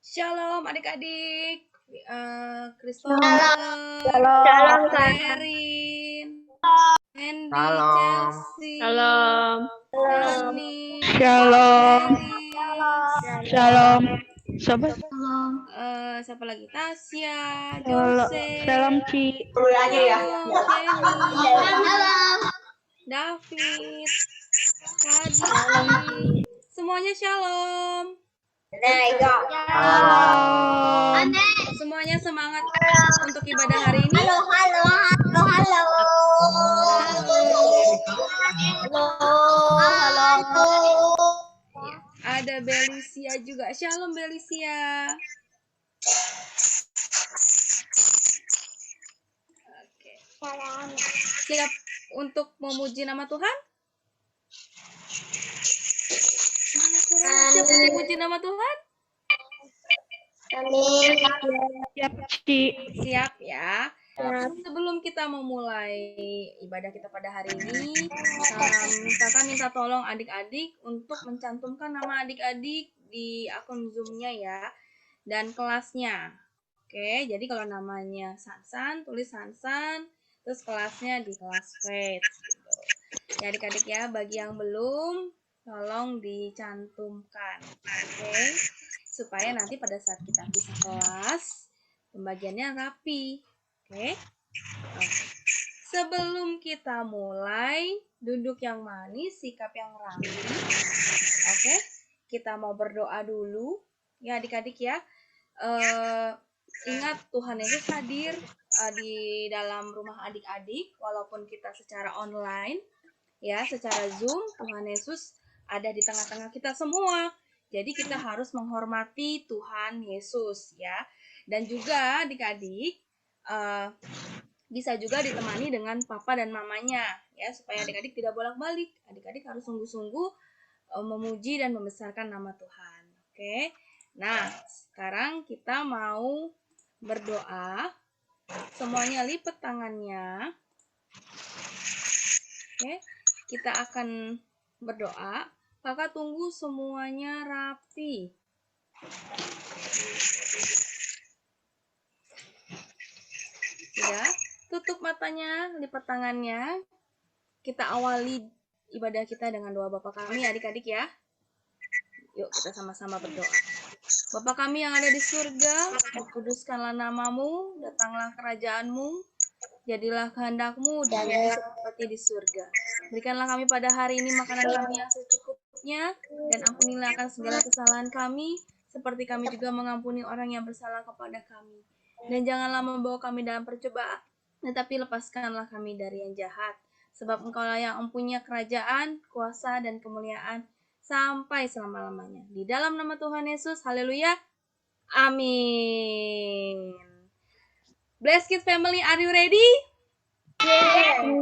Shalom adik-adik. Christopher, Shalom, Erin, Andy, Shalom. Chelsea, Shalom. Rani, Shalom. Mary, Shalom. Sobat. siapa lagi? Tasya, Shalom. Jose, Shalom, Ci. Shalom, Jenny, David, Kadi, semuanya shalom. Semuanya semangat untuk ibadah hari ini. Ada Belisia juga. Shalom Belisia. Oke. Siap untuk memuji nama Tuhan? Mana suaranya? Siap untuk memuji nama Tuhan? Siap, Ci. Siap ya. Sebelum kita memulai ibadah kita pada hari ini, kakak minta tolong adik-adik untuk mencantumkan nama adik-adik di akun Zoom-nya ya, dan kelasnya. Oke, jadi kalau namanya Sansan, tulis Sansan, terus kelasnya di kelas Faith. Gitu. Ya adik-adik ya, bagi yang belum, tolong dicantumkan. Oke, supaya nanti pada saat kita pisah kelas, pembagiannya rapi. Oke. Sebelum kita mulai, duduk yang manis, sikap yang rapi. Oke. Kita mau berdoa dulu. Ya adik-adik ya. Ingat Tuhan Yesus hadir di dalam rumah adik-adik. Walaupun kita secara online, ya secara Zoom, Tuhan Yesus ada di tengah-tengah kita semua. Jadi kita harus menghormati Tuhan Yesus ya. Dan juga adik-adik, bisa juga ditemani dengan papa dan mamanya ya, supaya adik-adik tidak bolak-balik. Adik-adik harus sungguh-sungguh memuji dan membesarkan nama Tuhan. Oke. Nah, sekarang kita mau berdoa. Semuanya lipat tangannya. Oke. Kita akan berdoa. Kakak tunggu semuanya rapi. Ya. Tutup matanya, lipat tangannya. Kita awali ibadah kita dengan doa Bapa kami, adik-adik ya. Yuk kita sama-sama berdoa. Bapa kami yang ada di surga, dikuduskanlah namamu, datanglah kerajaanmu, jadilah kehendakmu di bumi seperti di surga. Berikanlah kami pada hari ini makanan kami yang secukupnya, dan ampunilah akan segala kesalahan kami, seperti kami juga mengampuni orang yang bersalah kepada kami. Dan janganlah membawa kami dalam percobaan, tetapi lepaskanlah kami dari yang jahat. Sebab Engkaulah yang mempunyai kerajaan, kuasa, dan kemuliaan sampai selama-lamanya. Di dalam nama Tuhan Yesus, haleluya, amin. Bless Kids Family, are you ready? Satu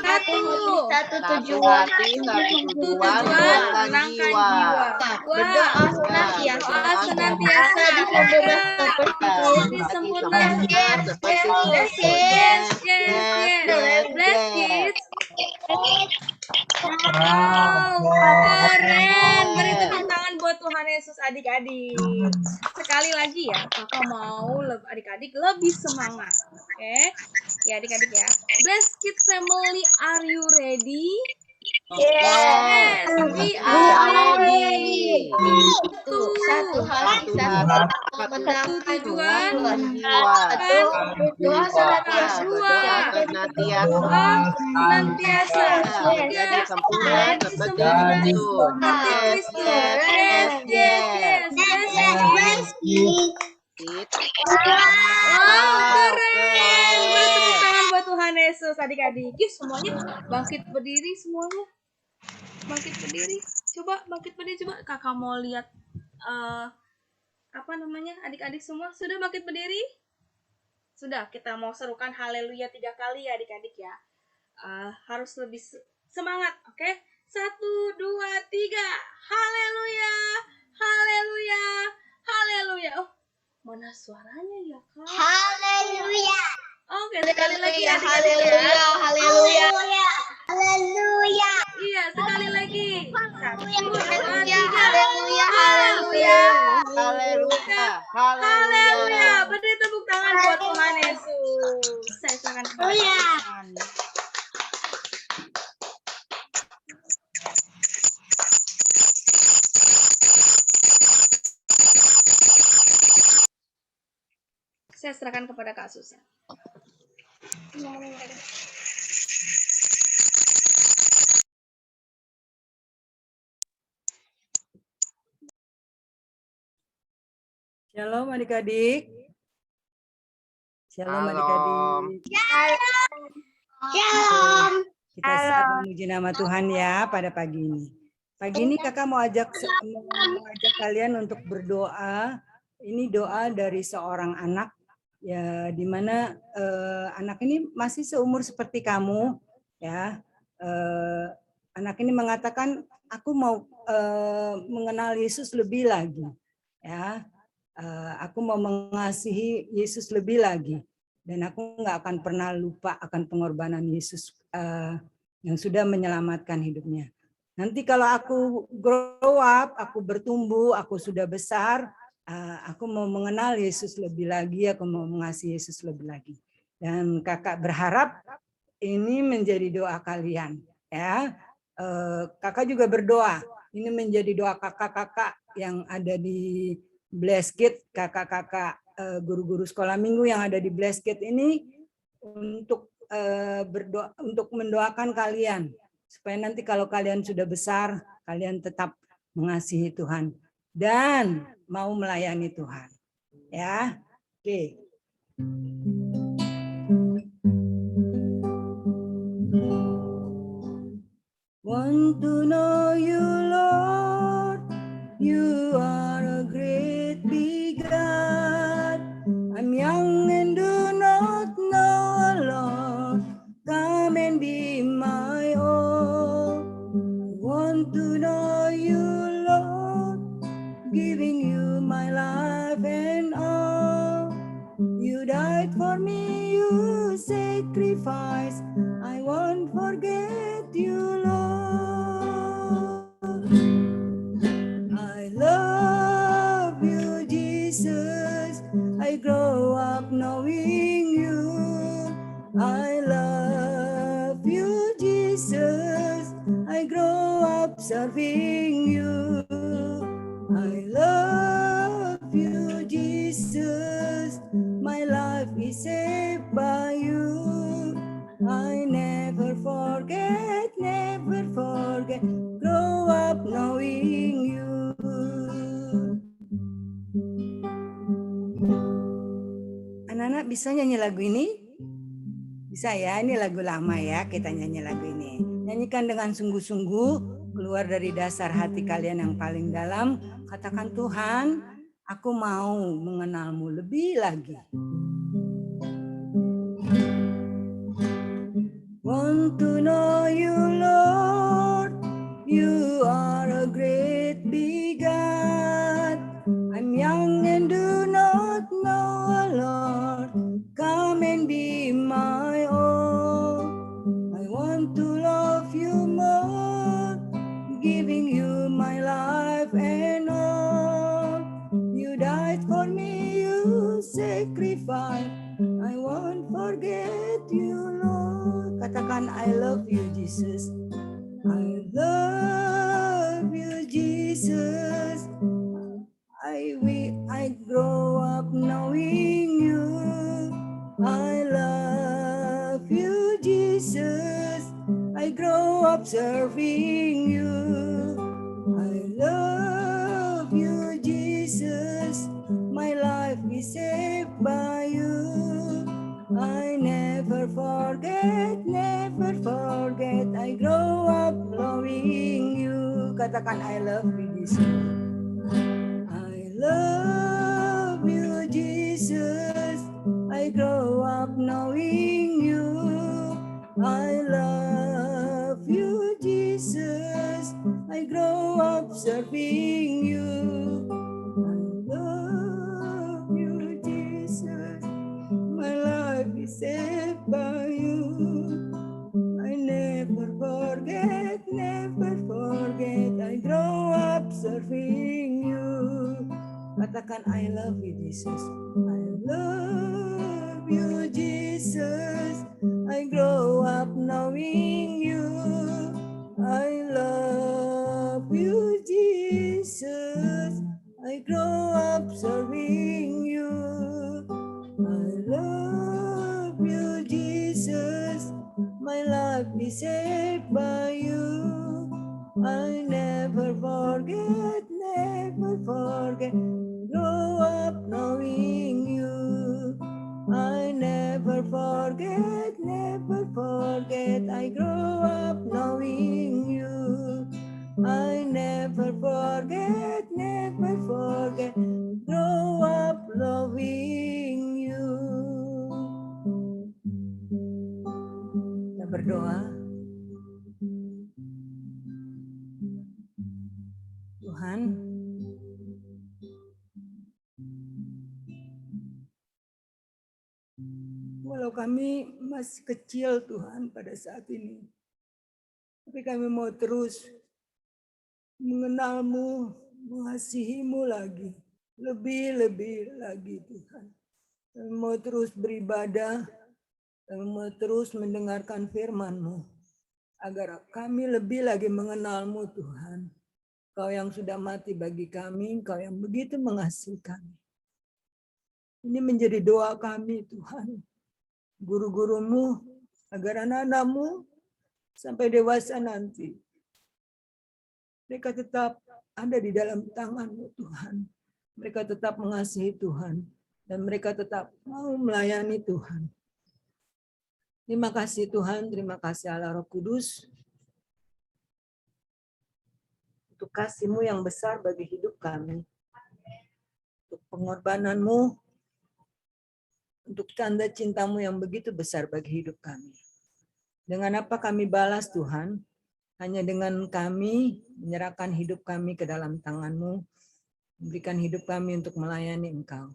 hati, satu tujuan, menangkan jiwa. Berdoa senantiasa disempurnakan. Bless Kids. Wow, keren. Beri tepuk tangan buat Tuhan Yesus adik-adik. Sekali lagi ya, kakak mau adik-adik lebih semangat. Oke? Ya adik-adik ya. Bless Kids Family, are you ready? Yes, we are ready. Satu hati, Satu tujuan, dua senantiasa jadi sempurna seperti Kristus. Keren. Beri tepuk tangan buat Tuhan Yesus adik-adik. Yuk semuanya bangkit berdiri semuanya. Bangkit berdiri. Coba bangkit berdiri, coba kakak mau lihat adik-adik semua sudah bangkit berdiri? Sudah, kita mau serukan haleluya 3 kali ya adik-adik ya. Harus lebih semangat, oke? 1, 2, 3. Haleluya, haleluya, haleluya. Oh, mana suaranya ya kak? Haleluya. Oke, sekali lagi ya. Haleluya. Haleluya. Haleluya. Haleluya. Haleluya. Beri tepuk tangan buat Tuhan Yesus. Saya serahkan kepada Tuhan. Saya serahkan kepada Kak Susan. Shalom adik-adik. Shalom Shalom. adik-adik. Kita siap memuji nama Tuhan ya pada pagi ini. Pagi ini kakak mau ajak kalian untuk berdoa. Ini doa dari seorang anak ya, di mana anak ini masih seumur seperti kamu ya. Anak ini mengatakan aku mau mengenal Yesus lebih lagi ya. Aku mau mengasihi Yesus lebih lagi, dan aku nggak akan pernah lupa akan pengorbanan Yesus yang sudah menyelamatkan hidupnya. Nanti kalau aku grow up, aku bertumbuh, aku sudah besar, aku mau mengenal Yesus lebih lagi, aku mau mengasihi Yesus lebih lagi. Dan kakak berharap ini menjadi doa kalian ya. Kakak juga berdoa, ini menjadi doa kakak-kakak yang ada di Blessed Kids, kakak-kakak guru-guru sekolah minggu yang ada di Blessed Kids ini, untuk berdoa, untuk mendoakan kalian supaya nanti kalau kalian sudah besar, kalian tetap mengasihi Tuhan dan mau melayani Tuhan. Ya, oke. Want to know you, Lord. You are a great big God. I'm young and do not know a lot. Come and be my all. Want to know you, Lord. Giving you my life and all. You died for me, you sacrificed. I won't forget you, Lord. I love you, Jesus. I grow up knowing you. I love you, Jesus. I grow up serving you. I love you, Jesus. My life is saved by you. I never forget, grow up knowing you. Anak-anak bisa nyanyi lagu ini? Bisa ya, ini lagu lama ya, kita nyanyi lagu ini. Nyanyikan dengan sungguh-sungguh, keluar dari dasar hati kalian yang paling dalam. Katakan, Tuhan, aku mau mengenalmu lebih lagi. Want to know you, Lord. You are a great big God. I'm young and do not know a lot. Come and be my all. I want to love you more, giving you my life and all. You died for me, you sacrificed. I won't forget you, Lord. Katakan, I love you, Jesus. I love you, Jesus. I grow up knowing you. I love you, Jesus. I grow up serving you. I love you, Jesus. My life is saved by you. I never forget, I grow up loving you. Katakan, I love you, Jesus. I love you, Jesus. I grow up knowing you. I love you, Jesus. I grow up serving you. I love you, Jesus. My life is saved by you. I never forget, I grow serving you. Katakan I love you Jesus. I love you Jesus. I grow up knowing you. I love you Jesus. I grow up serving you. I love you Jesus. My life is saved by you. I never forget, grow up knowing you. I never forget, I grow up knowing you. I never forget, grow up loving you. Kita berdoa. Tuhan, walau kami masih kecil Tuhan pada saat ini, tapi kami mau terus mengenal-Mu, mengasihi-Mu lagi, lebih lagi Tuhan. Kami mau terus beribadah, kami mau terus mendengarkan firman-Mu, agar kami lebih lagi mengenal-Mu Tuhan. Kau yang sudah mati bagi kami, Kau yang begitu mengasihi kami. Ini menjadi doa kami Tuhan. Guru-gurumu, agar anak-anakmu sampai dewasa nanti, mereka tetap ada di dalam tangan-Mu Tuhan. Mereka tetap mengasihi Tuhan. Dan mereka tetap mau melayani Tuhan. Terima kasih Tuhan, terima kasih Allah Roh Kudus. Untuk kasih-Mu yang besar bagi hidup kami. Untuk pengorbanan-Mu. Untuk tanda cinta-Mu yang begitu besar bagi hidup kami. Dengan apa kami balas Tuhan? Hanya dengan kami menyerahkan hidup kami ke dalam tangan-Mu. Memberikan hidup kami untuk melayani Engkau.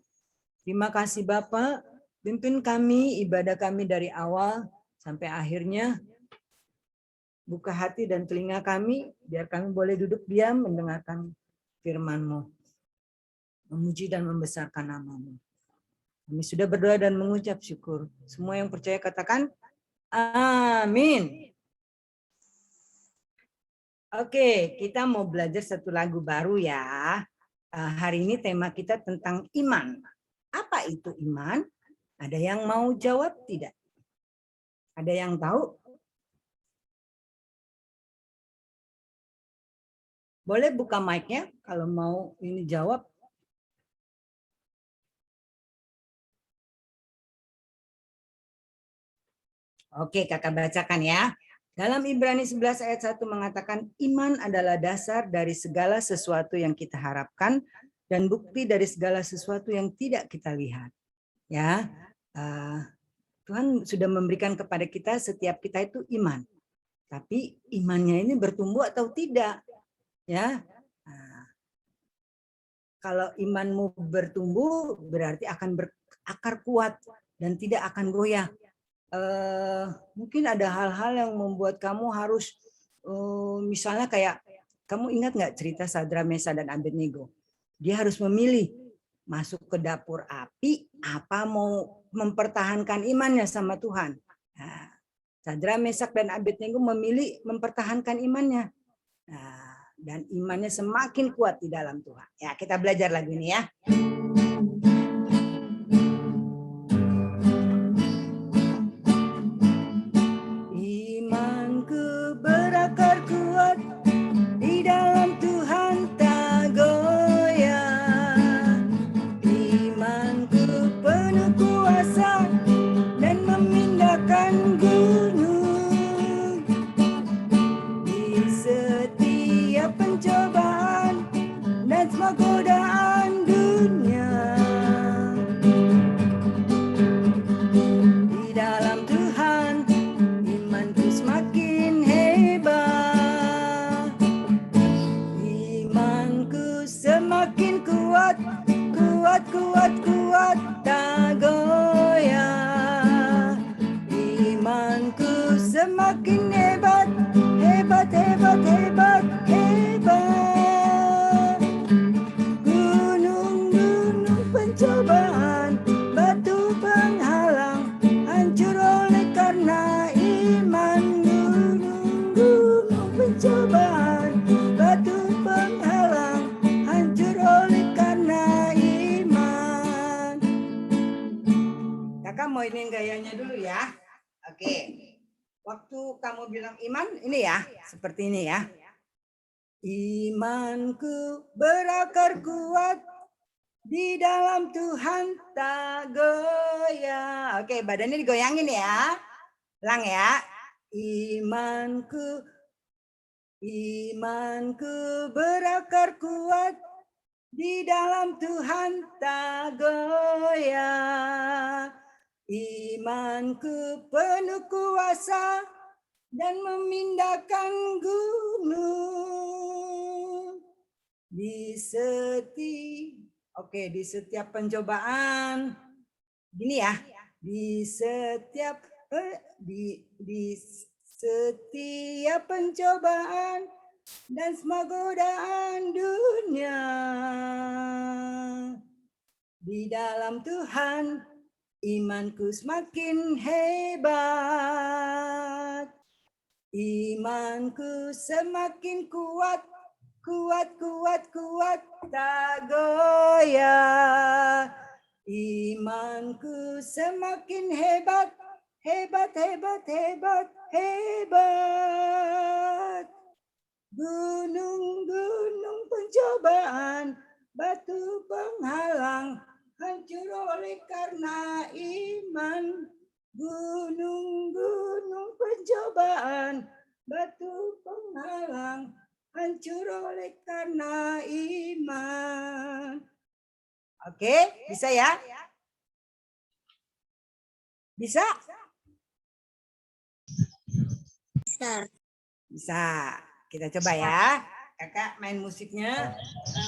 Terima kasih Bapa, pimpin kami, ibadah kami dari awal sampai akhirnya. Buka hati dan telinga kami, biar kami boleh duduk diam mendengarkan firman-Mu. Memuji dan membesarkan nama-Mu. Kami sudah berdoa dan mengucap syukur. Semua yang percaya katakan, amin. Oke, kita mau belajar satu lagu baru ya. Hari ini tema kita tentang iman. Apa itu iman? Ada yang mau jawab tidak? Ada yang tahu? Boleh buka mic-nya kalau mau ini jawab. Oke, kakak bacakan ya. Dalam Ibrani 11 ayat 1 mengatakan iman adalah dasar dari segala sesuatu yang kita harapkan dan bukti dari segala sesuatu yang tidak kita lihat. Ya, Tuhan sudah memberikan kepada kita, setiap kita itu iman. Tapi imannya ini bertumbuh atau tidak? Ya, kalau imanmu bertumbuh berarti akan berakar kuat dan tidak akan goyah. Mungkin ada hal-hal yang membuat kamu harus, misalnya kayak kamu ingat nggak cerita Sadra, Mesa dan Abednego? Dia harus memilih masuk ke dapur api apa mau mempertahankan imannya sama Tuhan. Nah, Sadra, Mesak dan Abednego memilih mempertahankan imannya. Nah, dan imannya semakin kuat di dalam Tuhan. Ya, kita belajar lagi ini ya. Imanku berakar kuat di dalam Tuhan tak goyah. Imanku penuh kuasa dan memindahkan gunung. Di setiap pencobaan dan semua godaan dunia, waktu kamu bilang iman, ini ya, seperti ini ya. Imanku berakar kuat di dalam Tuhan tak goyah. Oke, badannya digoyangin ya. Ulang ya. Imanku berakar kuat di dalam Tuhan tak goyah. Imanku penuh kuasa dan memindahkan gunung. Di setiap pencobaan. Gini ya. Di setiap pencobaan dan semua godaan dunia. Di dalam Tuhan imanku semakin hebat. Imanku semakin kuat tak goyah. Imanku semakin hebat. Gunung-gunung pencobaan, batu penghalang, hancur oleh karena iman. Gunung-gunung pencobaan, batu penghalang, hancur oleh karena iman. Oke, bisa ya? Bisa? Bisa. Kita coba ya. Kakak main musiknya.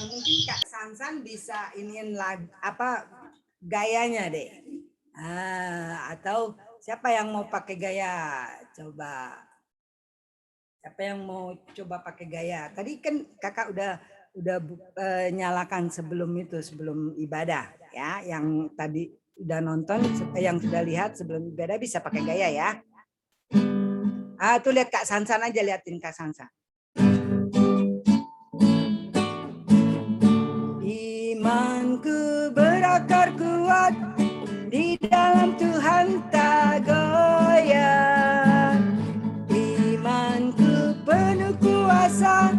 Mungkin Kak Sansan bisa iniin gayanya deh. Atau siapa yang mau pakai gaya? Coba. Siapa yang mau coba pakai gaya? Tadi kan Kakak udah nyalakan sebelum ibadah ya. Yang tadi udah nonton, yang sudah lihat sebelum ibadah bisa pakai gaya ya. Tuh lihat Kak Sansan aja, liatin Kak Sansan. Imanku berakar kuat di dalam Tuhan tak goyah. Imanku penuh kuasa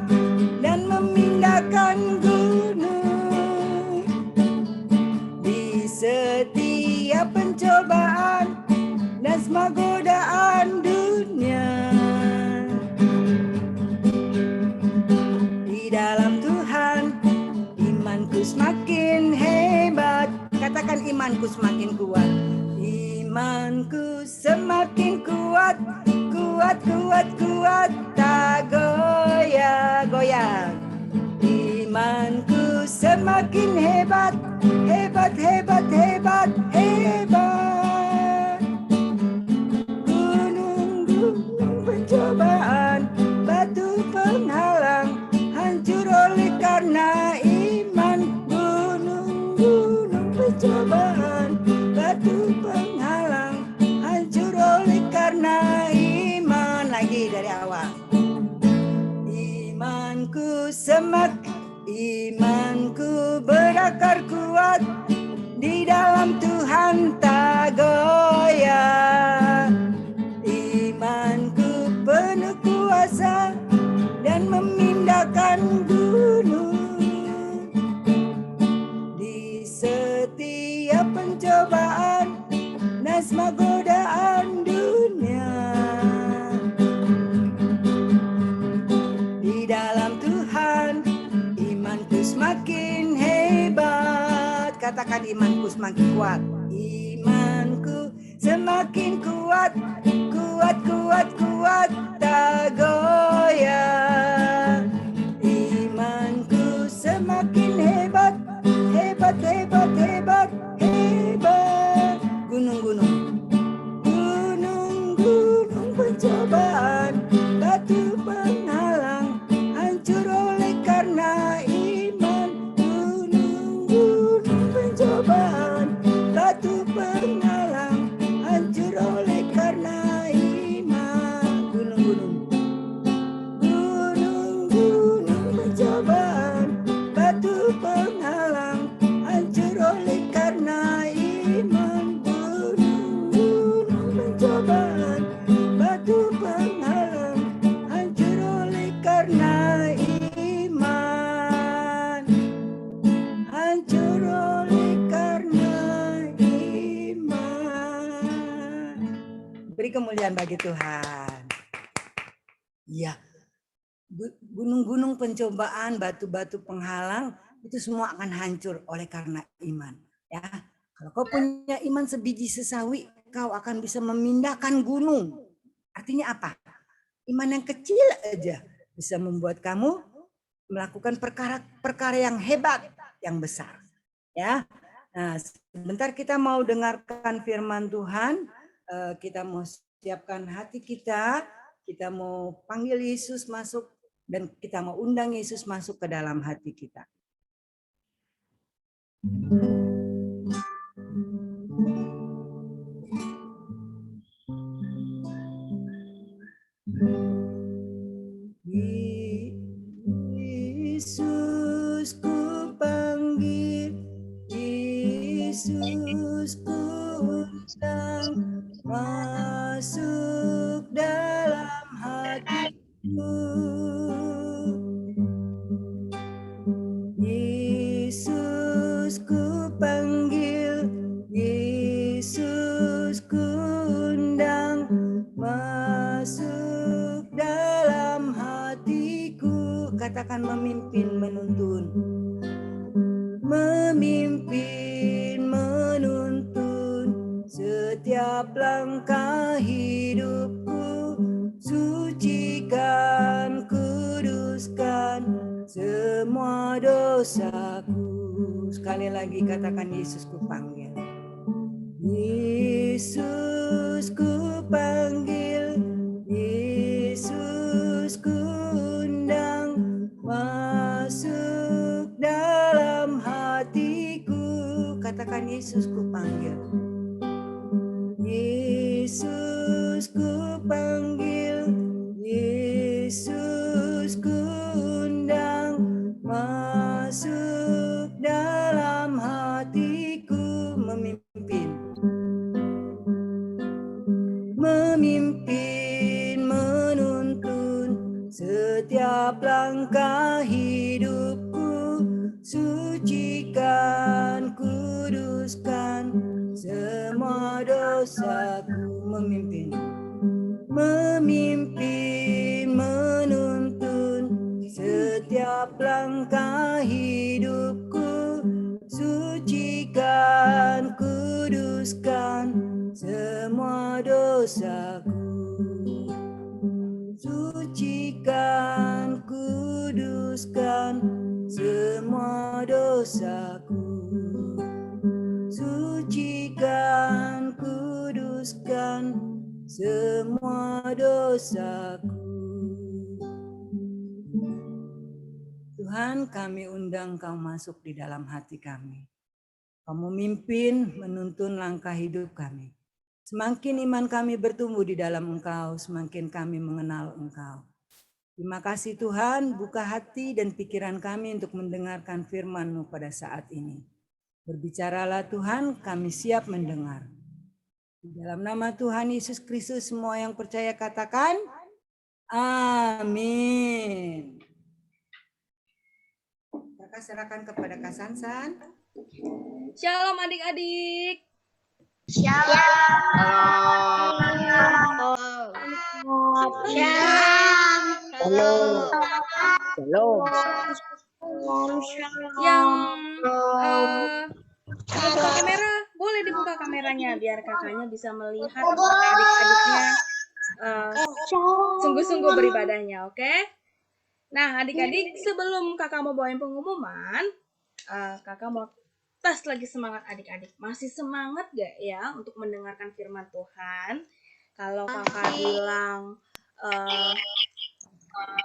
dan memindahkan gunung. Di setiap pencobaan dan semua godaan dunia. Di dalam Tuhan imanku semakin hebat. Katakan imanku semakin kuat. Imanku semakin kuat tak goyah. Imanku semakin hebat. Gunung-gunung pencobaan, batu penghalang, hancur oleh karena iman. Gunung-gunung pencobaan, batu penghalang, hancur oleh karena iman. Lagi dari awal. Imanku berakar kuat di dalam Tuhan tak goyah. Imanku penuh kuasa dan memindahkan gunung. Di setiap pencobaan dan semua godaan dunia. Di dalam Tuhan imanku semakin hebat. Katakan imanku semakin kuat. Imanku semakin kuat tak goyah. Imanku semakin hebat. Gunung-gunung pencobaan, batu penghalang, hancur oleh karena iman. Gunung-gunung pencobaan, batu penghalang, hancur oleh karena bagi Tuhan. Iya, gunung-gunung pencobaan, batu-batu penghalang, itu semua akan hancur oleh karena iman. Ya, kalau kau punya iman sebiji sesawi, kau akan bisa memindahkan gunung. Artinya apa? Iman yang kecil aja bisa membuat kamu melakukan perkara-perkara yang hebat, yang besar. Ya, nah sebentar kita mau dengarkan firman Tuhan. Kita mau siapkan hati kita mau panggil Yesus masuk dan kita mau undang Yesus masuk ke dalam hati kita. Yesus ku panggil, Yesus ku undang masuk dalam hatiku. Yesus ku panggil, Yesus ku undang masuk dalam hatiku. Katakan memimpin, menuntun. Memimpin, menuntun setiap langkah hidupku. Sucikan, kuduskan semua dosaku. Sekali lagi katakan Yesus ku panggil. Yesus ku panggil, Yesus ku undang masuk dalam hatiku. Katakan Yesus ku panggil. Yesus ku panggil, Yesus ku undang masuk dalam hatiku. Memimpin, memimpin, menuntun setiap langkah hidupku. Sucikan, kuduskan semua dosaku. Memimpin, memimpin, menuntun setiap langkah hidupku. Sucikan, kuduskan semua dosaku. Sucikan, kuduskan semua dosaku. Sucikan, kuduskan semua dosaku. Tuhan, kami undang Kau masuk di dalam hati kami. Kau memimpin, menuntun langkah hidup kami. Semakin iman kami bertumbuh di dalam Engkau, semakin kami mengenal Engkau. Terima kasih Tuhan, buka hati dan pikiran kami untuk mendengarkan firman-Mu pada saat ini. Berbicaralah Tuhan, kami siap mendengar. Di dalam nama Tuhan Yesus Kristus, semua yang percaya katakan, amin. Kakak serahkan kepada Kak Sansan. Shalom adik-adik. Yang buka kamera, boleh dibuka kameranya biar kakaknya bisa melihat adik-adiknya sungguh-sungguh beribadahnya, oke? Nah, adik-adik, sebelum kakak mau bawain pengumuman, kakak mau tes lagi semangat adik-adik. Masih semangat gak ya untuk mendengarkan firman Tuhan? Kalau kakak bilang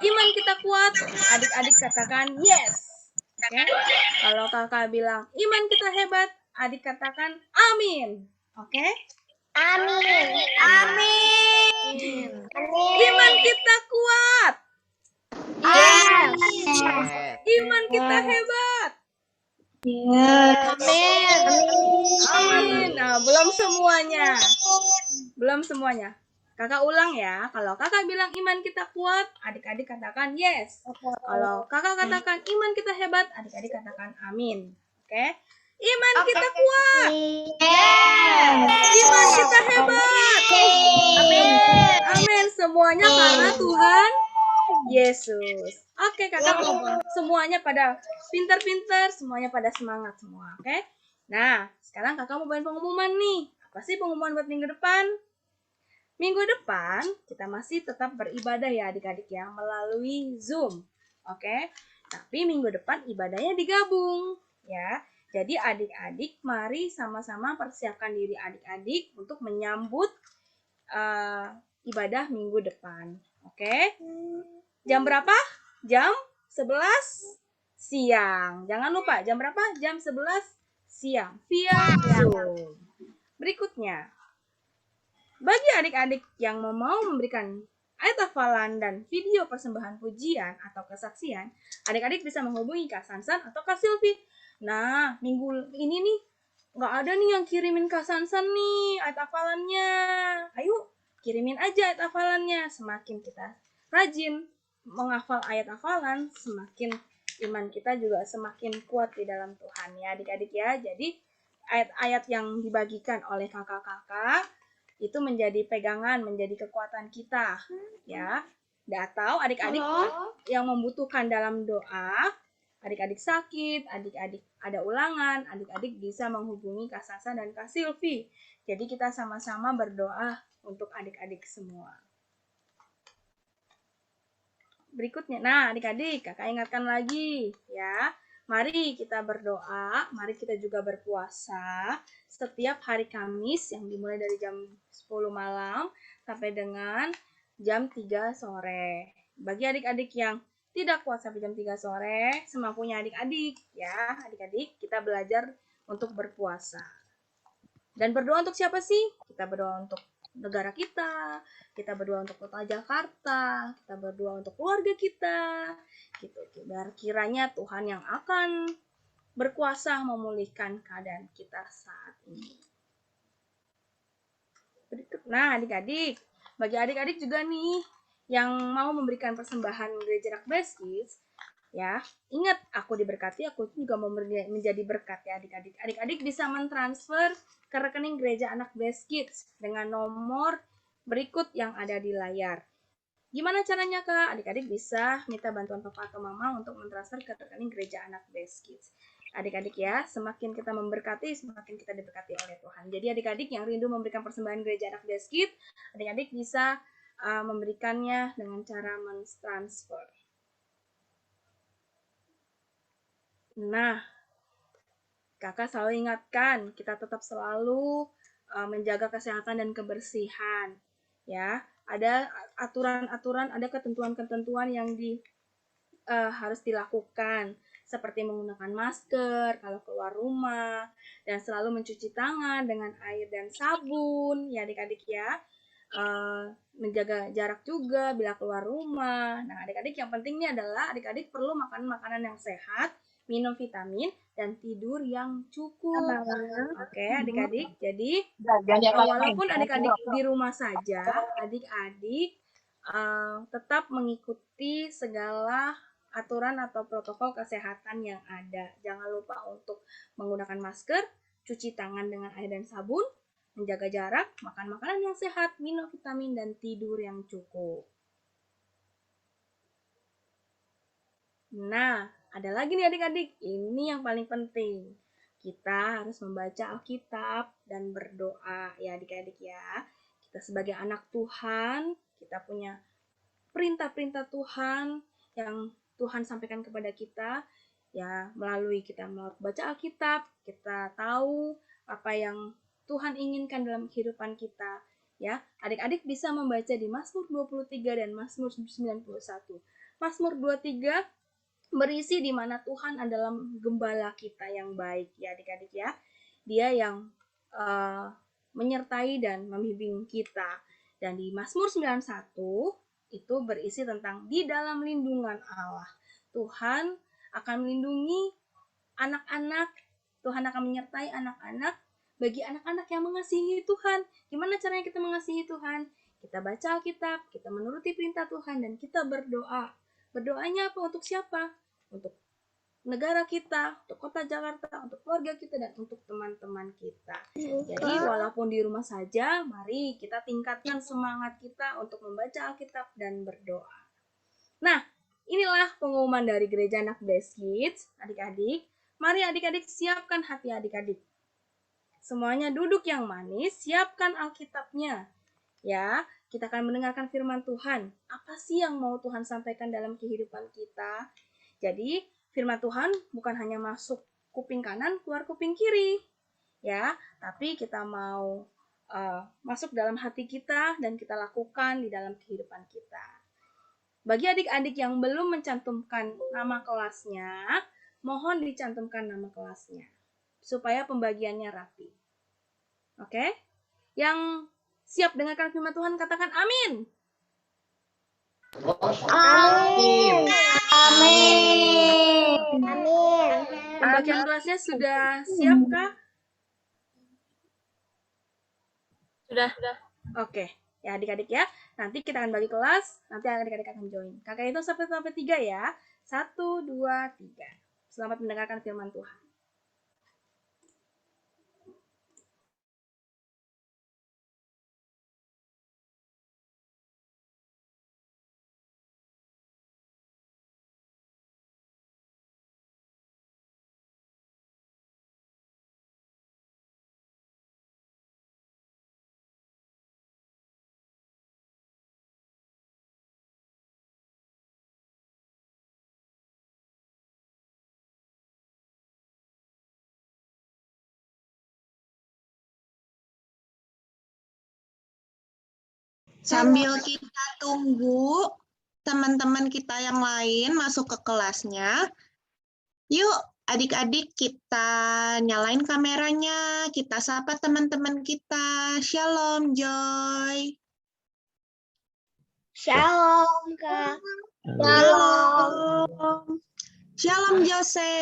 iman kita kuat, adik-adik katakan yes. Oke? Kalau kakak bilang iman kita hebat, adik katakan amin. Oke? Amin. Iman kita kuat, iman kita hebat. Amin. Nah, belum semuanya. Kakak ulang ya. Kalau kakak bilang iman kita kuat, adik-adik katakan yes. Kalau kakak katakan iman kita hebat, adik-adik katakan amin. Oke? Iman kita kuat. Yes. Iman kita hebat. Amin. Amin. Semuanya karena Tuhan Yesus. Oke, kakak mau semuanya pada pintar-pintar, semuanya pada semangat semua. Oke. Nah, sekarang kakak mau bawain pengumuman nih. Apa sih pengumuman buat minggu depan? Minggu depan kita masih tetap beribadah ya adik-adik ya melalui Zoom. Oke. Tapi minggu depan ibadahnya digabung ya. Jadi adik-adik mari sama-sama persiapkan diri adik-adik untuk menyambut ibadah minggu depan. Oke. Jam berapa? Jam 11 siang. Jangan lupa jam berapa? Jam 11 siang via Zoom. Berikutnya, bagi adik-adik yang mau memberikan ayat hafalan dan video persembahan pujian atau kesaksian, adik-adik bisa menghubungi Kak Sansan atau Kak Silvi. Nah, minggu ini nih nggak ada nih yang kirimin Kak Sansan nih ayat hafalannya. Ayo kirimin aja ayat hafalannya. Semakin kita rajin menghafal ayat hafalan, semakin iman kita juga semakin kuat di dalam Tuhan ya adik-adik ya. Jadi ayat-ayat yang dibagikan oleh kakak-kakak itu menjadi pegangan, menjadi kekuatan kita ya. Atau adik-adik yang membutuhkan dalam doa, adik-adik sakit, adik-adik ada ulangan, adik-adik bisa menghubungi Kak Sasa dan Kak Silvi. Jadi kita sama-sama berdoa untuk adik-adik semua. Berikutnya, nah adik-adik, kakak ingatkan lagi ya. Mari kita berdoa, mari kita juga berpuasa setiap hari Kamis yang dimulai dari jam 10 malam sampai dengan jam 3 sore. Bagi adik-adik yang tidak kuat sampai jam 3 sore, semampunya adik-adik ya. Adik-adik, kita belajar untuk berpuasa. Dan berdoa untuk siapa sih? Kita berdoa untuk negara kita berdoa untuk kota Jakarta, kita berdoa untuk keluarga kita, gitu. Biar kiranya Tuhan yang akan berkuasa memulihkan keadaan kita saat ini. Nah, adik-adik, bagi adik-adik juga nih yang mau memberikan persembahan gereja Anak Blessed Kids, ya, ingat aku diberkati, aku juga mau menjadi berkat ya adik-adik. Adik-adik bisa mentransfer ke rekening gereja Anak Blessed Kids dengan nomor berikut yang ada di layar. Gimana caranya Kak? Adik-adik bisa minta bantuan papa atau mama untuk mentransfer ke rekening gereja Anak Blessed Kids. Adik-adik ya, semakin kita memberkati, semakin kita diberkati oleh Tuhan. Jadi adik-adik yang rindu memberikan persembahan gereja Anak Blessed Kids, adik-adik bisa memberikannya dengan cara mentransfer. Nah, kakak selalu ingatkan, kita tetap selalu menjaga kesehatan dan kebersihan. Ya, ada aturan-aturan, ada ketentuan-ketentuan yang harus dilakukan, seperti menggunakan masker kalau keluar rumah, dan selalu mencuci tangan dengan air dan sabun, ya adik-adik ya. Menjaga jarak juga bila keluar rumah. Nah, adik-adik yang pentingnya adalah adik-adik perlu makan makanan yang sehat, minum vitamin, dan tidur yang cukup. Oke, adik-adik. Jadi, walaupun adik-adik di rumah saja, adik-adik tetap mengikuti segala aturan atau protokol kesehatan yang ada. Jangan lupa untuk menggunakan masker, cuci tangan dengan air dan sabun, menjaga jarak, makan makanan yang sehat, minum vitamin, dan tidur yang cukup. Nah, ada lagi nih adik-adik, ini yang paling penting. Kita harus membaca Alkitab dan berdoa ya adik-adik ya. Kita sebagai anak Tuhan, kita punya perintah-perintah Tuhan yang Tuhan sampaikan kepada kita ya melalui kita membaca Alkitab, kita tahu apa yang Tuhan inginkan dalam kehidupan kita ya. Adik-adik bisa membaca di Mazmur 23 dan Mazmur 91. Mazmur 23 berisi di mana Tuhan adalah gembala kita yang baik ya adik-adik ya. Dia yang menyertai dan membimbing kita. Dan di Mazmur 91 itu berisi tentang di dalam lindungan Allah. Tuhan akan melindungi anak-anak, Tuhan akan menyertai anak-anak bagi anak-anak yang mengasihi Tuhan. Gimana caranya kita mengasihi Tuhan? Kita baca Alkitab, kita menuruti perintah Tuhan, dan kita berdoa. Berdoanya apa? Untuk siapa? Untuk negara kita, untuk kota Jakarta, untuk keluarga kita, dan untuk teman-teman kita. Jadi walaupun di rumah saja, mari kita tingkatkan semangat kita untuk membaca Alkitab dan berdoa. Nah, inilah pengumuman dari Gereja Anak Blessed Kids. Adik-adik, mari adik-adik siapkan hati adik-adik. Semuanya duduk yang manis, siapkan Alkitabnya. Ya, kita akan mendengarkan firman Tuhan. Apa sih yang mau Tuhan sampaikan dalam kehidupan kita? Jadi, firman Tuhan bukan hanya masuk kuping kanan, keluar kuping kiri. Ya, tapi kita mau masuk dalam hati kita dan kita lakukan di dalam kehidupan kita. Bagi adik-adik yang belum mencantumkan nama kelasnya, mohon dicantumkan nama kelasnya supaya pembagiannya rapi. Oke? Yang siap dengarkan firman Tuhan katakan amin. Amin. Amin. Amin. Pembagian kelasnya sudah siapkah? Sudah. Oke. Ya adik-adik ya. Nanti kita akan bagi kelas. Nanti adik-adik akan join. Kakak itu sampai 3 ya. 1, 2, 3. Selamat mendengarkan firman Tuhan. Sambil kita tunggu teman-teman kita yang lain masuk ke kelasnya, yuk adik-adik kita nyalain kameranya, kita sapa teman-teman kita. Shalom, Joy. Shalom, Kak. Shalom. Shalom, Jose.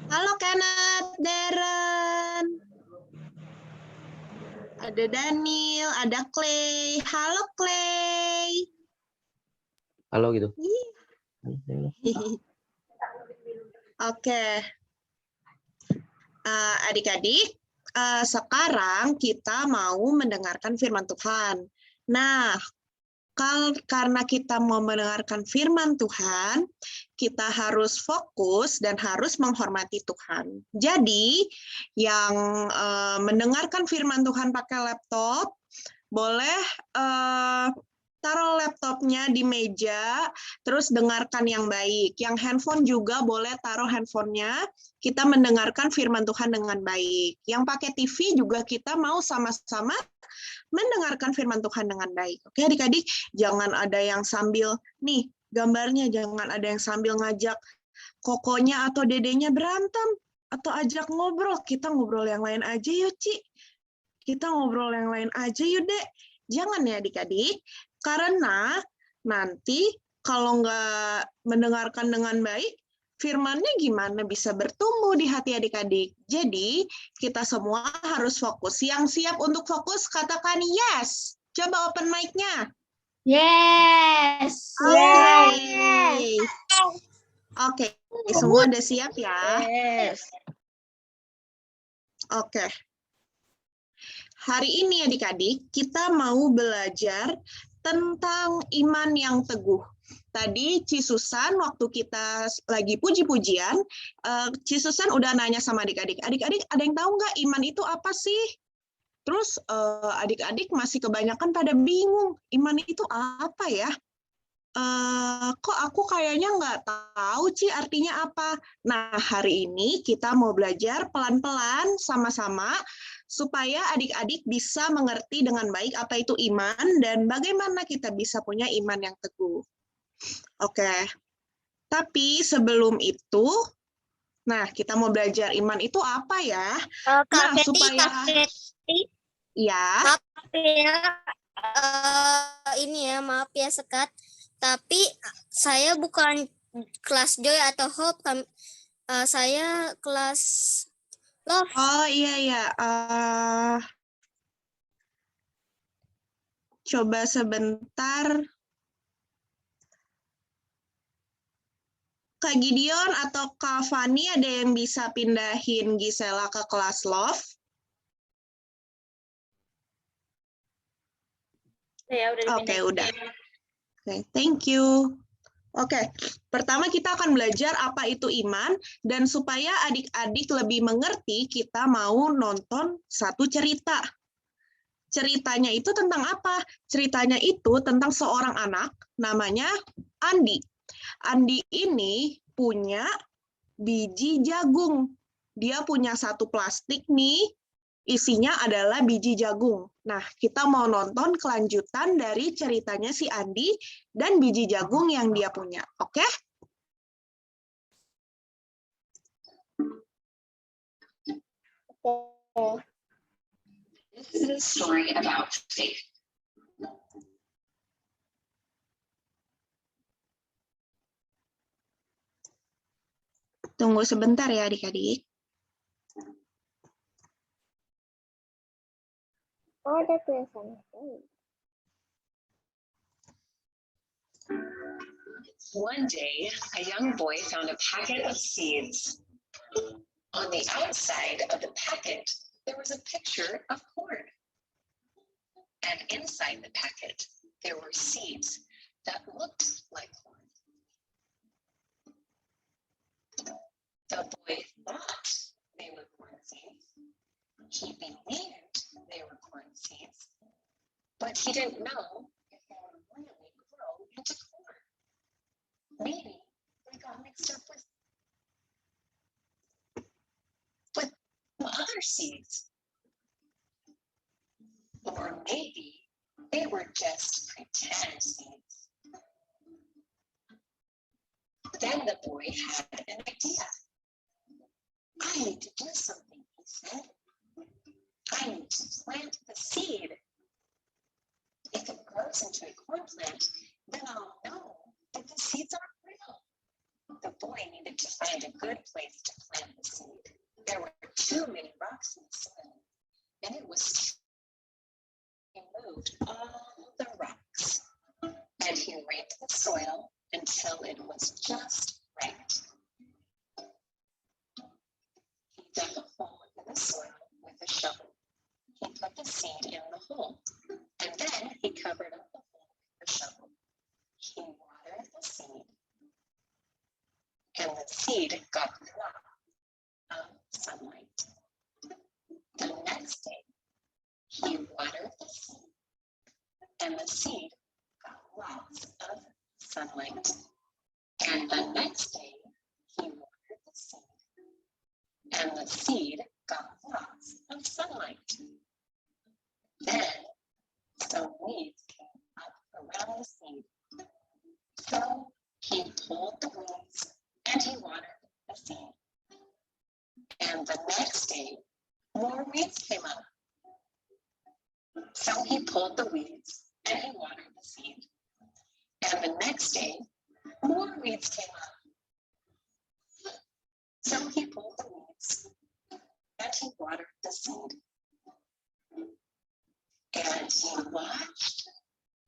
Halo, Kenneth, Darren. Ada Daniel, ada Clay. Halo, Clay. Halo gitu. Oke. Adik-adik, sekarang kita mau mendengarkan firman Tuhan. Nah, karena kita mau mendengarkan firman Tuhan, kita harus fokus dan harus menghormati Tuhan. Jadi, yang mendengarkan firman Tuhan pakai laptop, boleh taruh laptopnya di meja, terus dengarkan yang baik. Yang handphone juga boleh taruh handphonenya, kita mendengarkan firman Tuhan dengan baik. Yang pakai TV juga kita mau sama-sama mendengarkan firman Tuhan dengan baik. Oke adik-adik, jangan ada yang sambil, nih gambarnya jangan ada yang sambil ngajak kokonya atau dedenya berantem, atau ajak ngobrol. Kita ngobrol yang lain aja yuk, Ci. Kita ngobrol yang lain aja yuk, Dek. Jangan ya adik-adik, karena nanti kalau nggak mendengarkan dengan baik, firman-nya gimana bisa bertumbuh di hati adik-adik. Jadi, kita semua harus fokus. Yang siap untuk fokus, katakan yes. Coba open mic-nya. Yes. Yes. Oke, semua udah siap ya? Yes. Oke. Hari ini adik-adik, kita mau belajar tentang iman yang teguh. Tadi Ci Susan waktu kita lagi puji-pujian, Ci Susan udah nanya sama adik-adik, adik-adik ada yang tahu nggak iman itu apa sih? Terus adik-adik masih kebanyakan pada bingung, iman itu apa ya? Kok aku kayaknya nggak tahu Ci artinya apa. Nah hari ini kita mau belajar pelan-pelan sama-sama supaya adik-adik bisa mengerti dengan baik apa itu iman dan bagaimana kita bisa punya iman yang teguh. Oke, tapi sebelum itu, nah kita mau belajar iman itu apa ya? Nah supaya ya. Ini ya, maaf ya Sekat, tapi saya bukan kelas Joy atau Hope, saya kelas Love. Oh iya ya. Coba sebentar. Kak Gideon atau Kak Fani ada yang bisa pindahin Gisela ke kelas Love? Ya, udah Oke, udah. Oke, thank you. Oke, pertama kita akan belajar apa itu iman, dan supaya adik-adik lebih mengerti, kita mau nonton satu cerita. Ceritanya itu tentang apa? Ceritanya itu tentang seorang anak, namanya Andi. Andi ini punya biji jagung. Dia punya satu plastik nih, isinya adalah biji jagung. Nah, kita mau nonton kelanjutan dari ceritanya si Andi dan biji jagung yang dia punya. Oke? This is a story about faith. Tunggu sebentar ya adik-adik. Oh, ada tulisannya. One day, a young boy found a packet of seeds. On the outside of the packet, there was a picture of corn. And inside the packet, there were seeds that looked like corn. The boy thought they were corn seeds. He believed they were corn seeds, but he didn't know if they would really grow into corn. Maybe they got mixed up with other seeds. Or maybe they were just pretend seeds. Then the boy had an idea. I need to do something, he said. I need to plant the seed. If it grows into a corn plant, then I'll know that the seeds are real. The boy needed to find a good place to plant the seed. There were too many rocks in the soil, and it was he moved all the rocks, and he raked the soil until it was just right. He dug a hole in the soil with a shovel. He put the seed in the hole, and then he covered up the hole with the shovel. He watered the seed, and the seed got lots of sunlight. The next day, he watered the seed, and the seed got lots of sunlight. And the next day, he watered the seed, and the seed got lots of sunlight. Then some weeds came up around the seed. So he pulled the weeds and he watered the seed. And the next day, more weeds came up. So he pulled the weeds and he watered the seed. And the next day, more weeds came up. So he pulled the weeds and he watered the seed. And he watched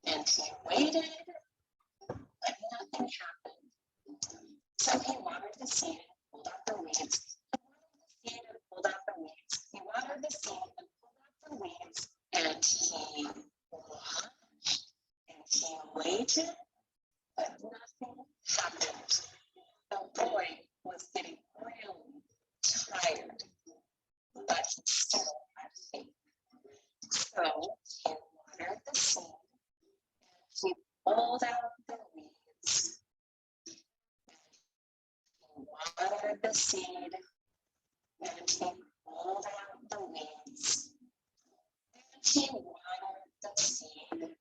and he waited, but nothing happened. So he watered the seed and pulled out the weeds. He watered the seed and pulled out the weeds. He watered the seed and pulled out the weeds. And he watched and he waited, but nothing happened. The boy was getting really tired, but he still had faith. So he watered the seed and he pulled out the weeds. He watered the seed and he pulled out the weeds. And he watered the seed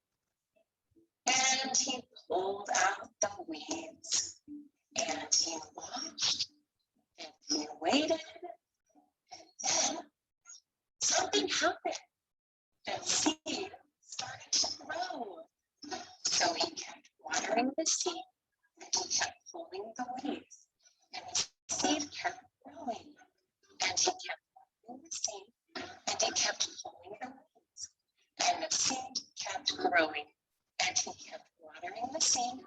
and he pulled out the weeds. And he watched and he waited. And then something happened. The seed started to grow. So he kept watering the seed and he kept pulling the weeds. And the seed kept growing. And he kept watering the seed and he kept pulling the weeds. And the seed kept growing. And he kept watering the seed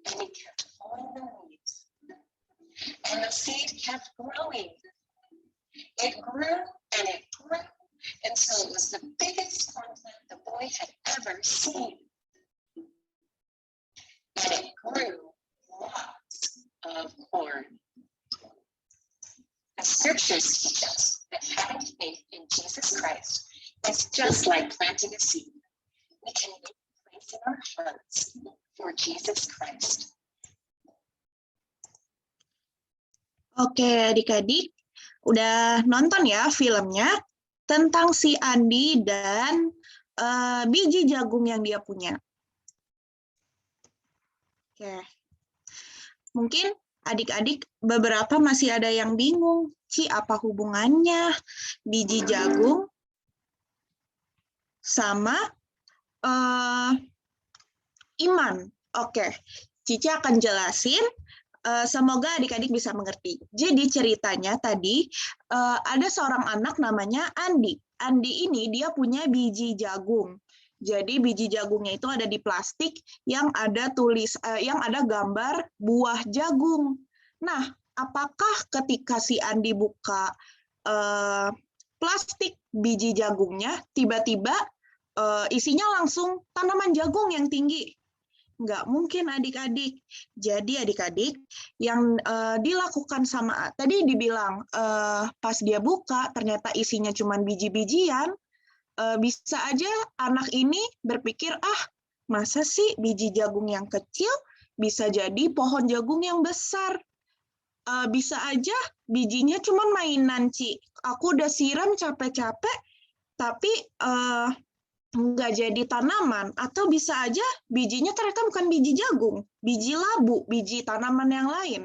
and he kept pulling the weeds. And the seed kept growing. It grew and it grew until it was the biggest corn plant the boy had ever seen. And it grew lots of corn. The scriptures teach us that having faith in Jesus Christ is just like planting a seed. We can make a place in our hearts for Jesus Christ. Oke, adik-adik, udah nonton ya filmnya tentang si Andi dan biji jagung yang dia punya. Oke, mungkin adik-adik beberapa masih ada yang bingung, Ci, apa hubungannya biji jagung sama iman? Oke, Cici akan jelasin. Semoga adik-adik bisa mengerti. Jadi ceritanya tadi ada seorang anak namanya Andi. Andi ini dia punya biji jagung. Jadi biji jagungnya itu ada di plastik yang ada yang ada gambar buah jagung. Nah, apakah ketika si Andi buka plastik biji jagungnya, tiba-tiba isinya langsung tanaman jagung yang tinggi? Nggak mungkin adik-adik. Jadi adik-adik yang dilakukan sama tadi dibilang pas dia buka ternyata isinya cuma biji-bijian, bisa aja anak ini berpikir, masa sih biji jagung yang kecil bisa jadi pohon jagung yang besar. Bisa aja bijinya cuma mainan, Ci. Aku udah siram capek-capek, tapi nggak jadi tanaman. Atau bisa aja bijinya ternyata bukan biji jagung, biji labu, biji tanaman yang lain.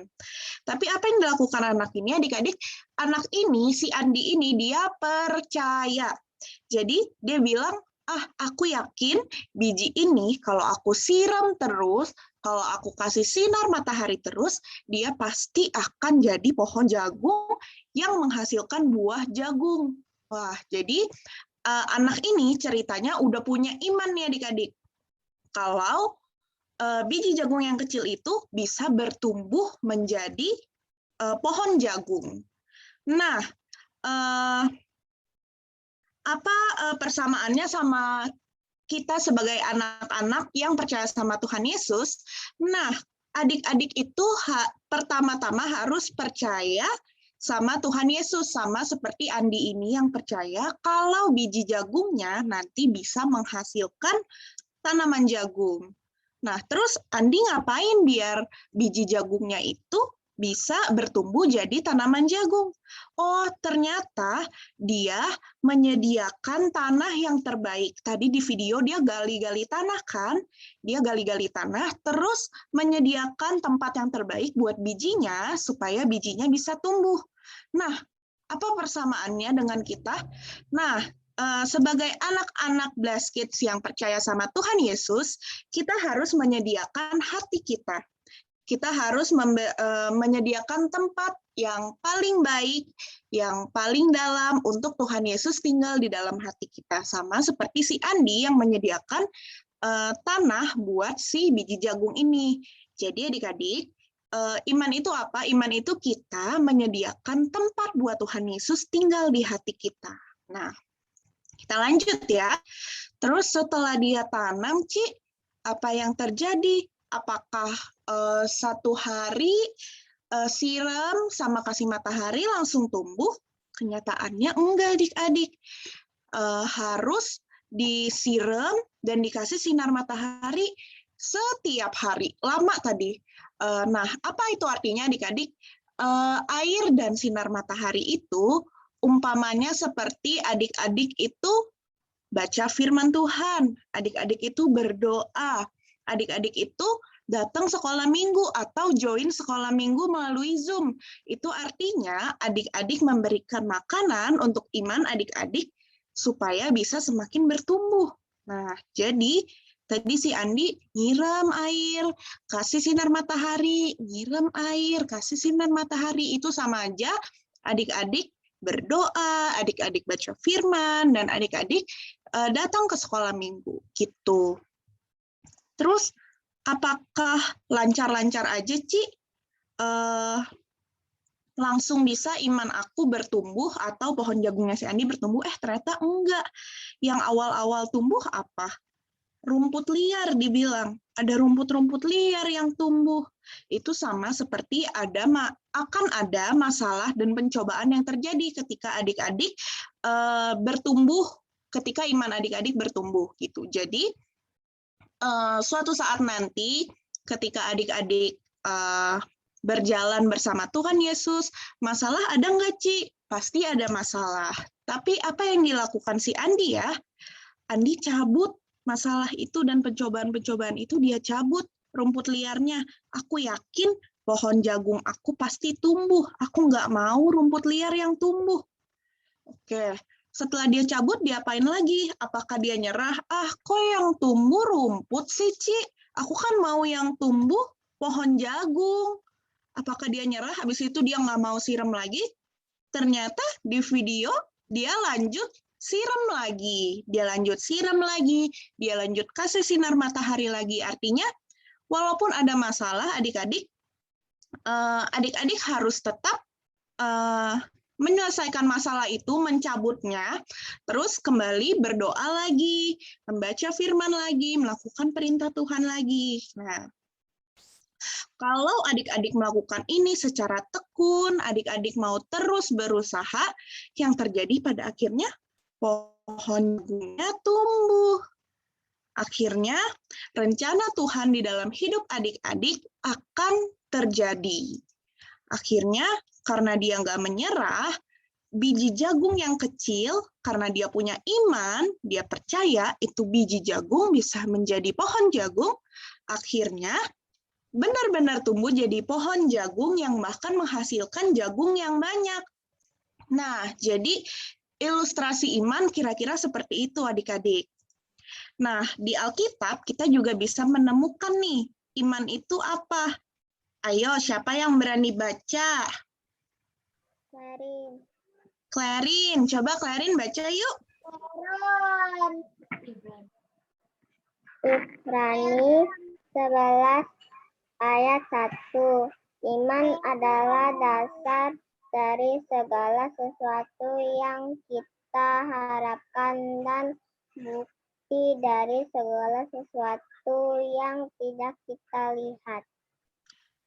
Tapi apa yang dilakukan anak ini, adik-adik? Anak ini, si Andi ini, dia percaya. Jadi dia bilang, aku yakin biji ini kalau aku siram terus, kalau aku kasih sinar matahari terus, dia pasti akan jadi pohon jagung yang menghasilkan buah jagung. Wah, jadi anak ini ceritanya udah punya iman nih adik-adik. Kalau biji jagung yang kecil itu bisa bertumbuh menjadi pohon jagung. Nah, apa persamaannya sama kita sebagai anak-anak yang percaya sama Tuhan Yesus? Nah, adik-adik itu pertama-tama harus percaya sama Tuhan Yesus, sama seperti Andi ini yang percaya kalau biji jagungnya nanti bisa menghasilkan tanaman jagung. Nah, terus Andi ngapain biar biji jagungnya itu bisa bertumbuh jadi tanaman jagung? Oh, ternyata dia menyediakan tanah yang terbaik. Tadi di video dia gali-gali tanah kan? Dia gali-gali tanah, terus menyediakan tempat yang terbaik buat bijinya, supaya bijinya bisa tumbuh. Nah, apa persamaannya dengan kita? Nah, sebagai anak-anak Blessed Kids yang percaya sama Tuhan Yesus, kita harus menyediakan hati kita. Kita harus menyediakan tempat yang paling baik, yang paling dalam untuk Tuhan Yesus tinggal di dalam hati kita. Sama seperti si Andi yang menyediakan tanah buat si biji jagung ini. Jadi adik-adik, iman itu apa? Iman itu kita menyediakan tempat buat Tuhan Yesus tinggal di hati kita. Nah, kita lanjut ya. Terus setelah dia tanam, Ci, apa yang terjadi? Apakah satu hari siram sama kasih matahari langsung tumbuh? Kenyataannya enggak, adik-adik. Harus disiram dan dikasih sinar matahari setiap hari. Lama tadi. Nah, apa itu artinya adik-adik? Air dan sinar matahari itu umpamanya seperti adik-adik itu baca firman Tuhan, adik-adik itu berdoa, adik-adik itu datang sekolah minggu atau join sekolah minggu melalui Zoom. Itu artinya adik-adik memberikan makanan untuk iman adik-adik supaya bisa semakin bertumbuh. Nah, jadi tadi si Andi nyiram air, kasih sinar matahari, nyiram air, kasih sinar matahari, itu sama aja adik-adik berdoa, adik-adik baca firman, dan adik-adik datang ke sekolah minggu, gitu. Terus, apakah lancar-lancar aja, Ci? langsung bisa iman aku bertumbuh atau pohon jagungnya si Andi bertumbuh, ternyata enggak. Yang awal-awal tumbuh apa? Rumput liar dibilang. Ada rumput-rumput liar yang tumbuh. Itu sama seperti akan ada masalah dan pencobaan yang terjadi ketika adik-adik bertumbuh, ketika iman adik-adik bertumbuh gitu. Jadi suatu saat nanti ketika adik-adik berjalan bersama Tuhan Yesus, masalah ada nggak, Ci? Pasti ada masalah. Tapi apa yang dilakukan si Andi ya? Andi cabut masalah itu dan pencobaan-pencobaan itu dia cabut rumput liarnya. Aku yakin pohon jagung aku pasti tumbuh. Aku nggak mau rumput liar yang tumbuh. Oke, setelah dia cabut, diapain lagi? Apakah dia nyerah? Kok yang tumbuh rumput sih, Ci? Aku kan mau yang tumbuh pohon jagung. Apakah dia nyerah? Habis itu dia nggak mau siram lagi? Ternyata di video dia lanjut siram lagi. Dia lanjut siram lagi. Dia lanjut kasih sinar matahari lagi. Artinya, walaupun ada masalah, adik-adik harus tetap menyelesaikan masalah itu, mencabutnya, terus kembali berdoa lagi, membaca firman lagi, melakukan perintah Tuhan lagi. Nah, kalau adik-adik melakukan ini secara tekun, adik-adik mau terus berusaha, yang terjadi pada akhirnya pohonnya tumbuh. Akhirnya, rencana Tuhan di dalam hidup adik-adik akan terjadi. Akhirnya, karena dia nggak menyerah, biji jagung yang kecil, karena dia punya iman, dia percaya itu biji jagung bisa menjadi pohon jagung, akhirnya benar-benar tumbuh jadi pohon jagung yang bahkan menghasilkan jagung yang banyak. Nah, jadi ilustrasi iman kira-kira seperti itu adik-adik. Nah, di Alkitab kita juga bisa menemukan nih, iman itu apa? Ayo, siapa yang berani baca? Clarin, coba Clarin baca yuk. Ibrani 11 ayat 1. Iman adalah dasar dari segala sesuatu yang kita harapkan dan bukti dari segala sesuatu yang tidak kita lihat.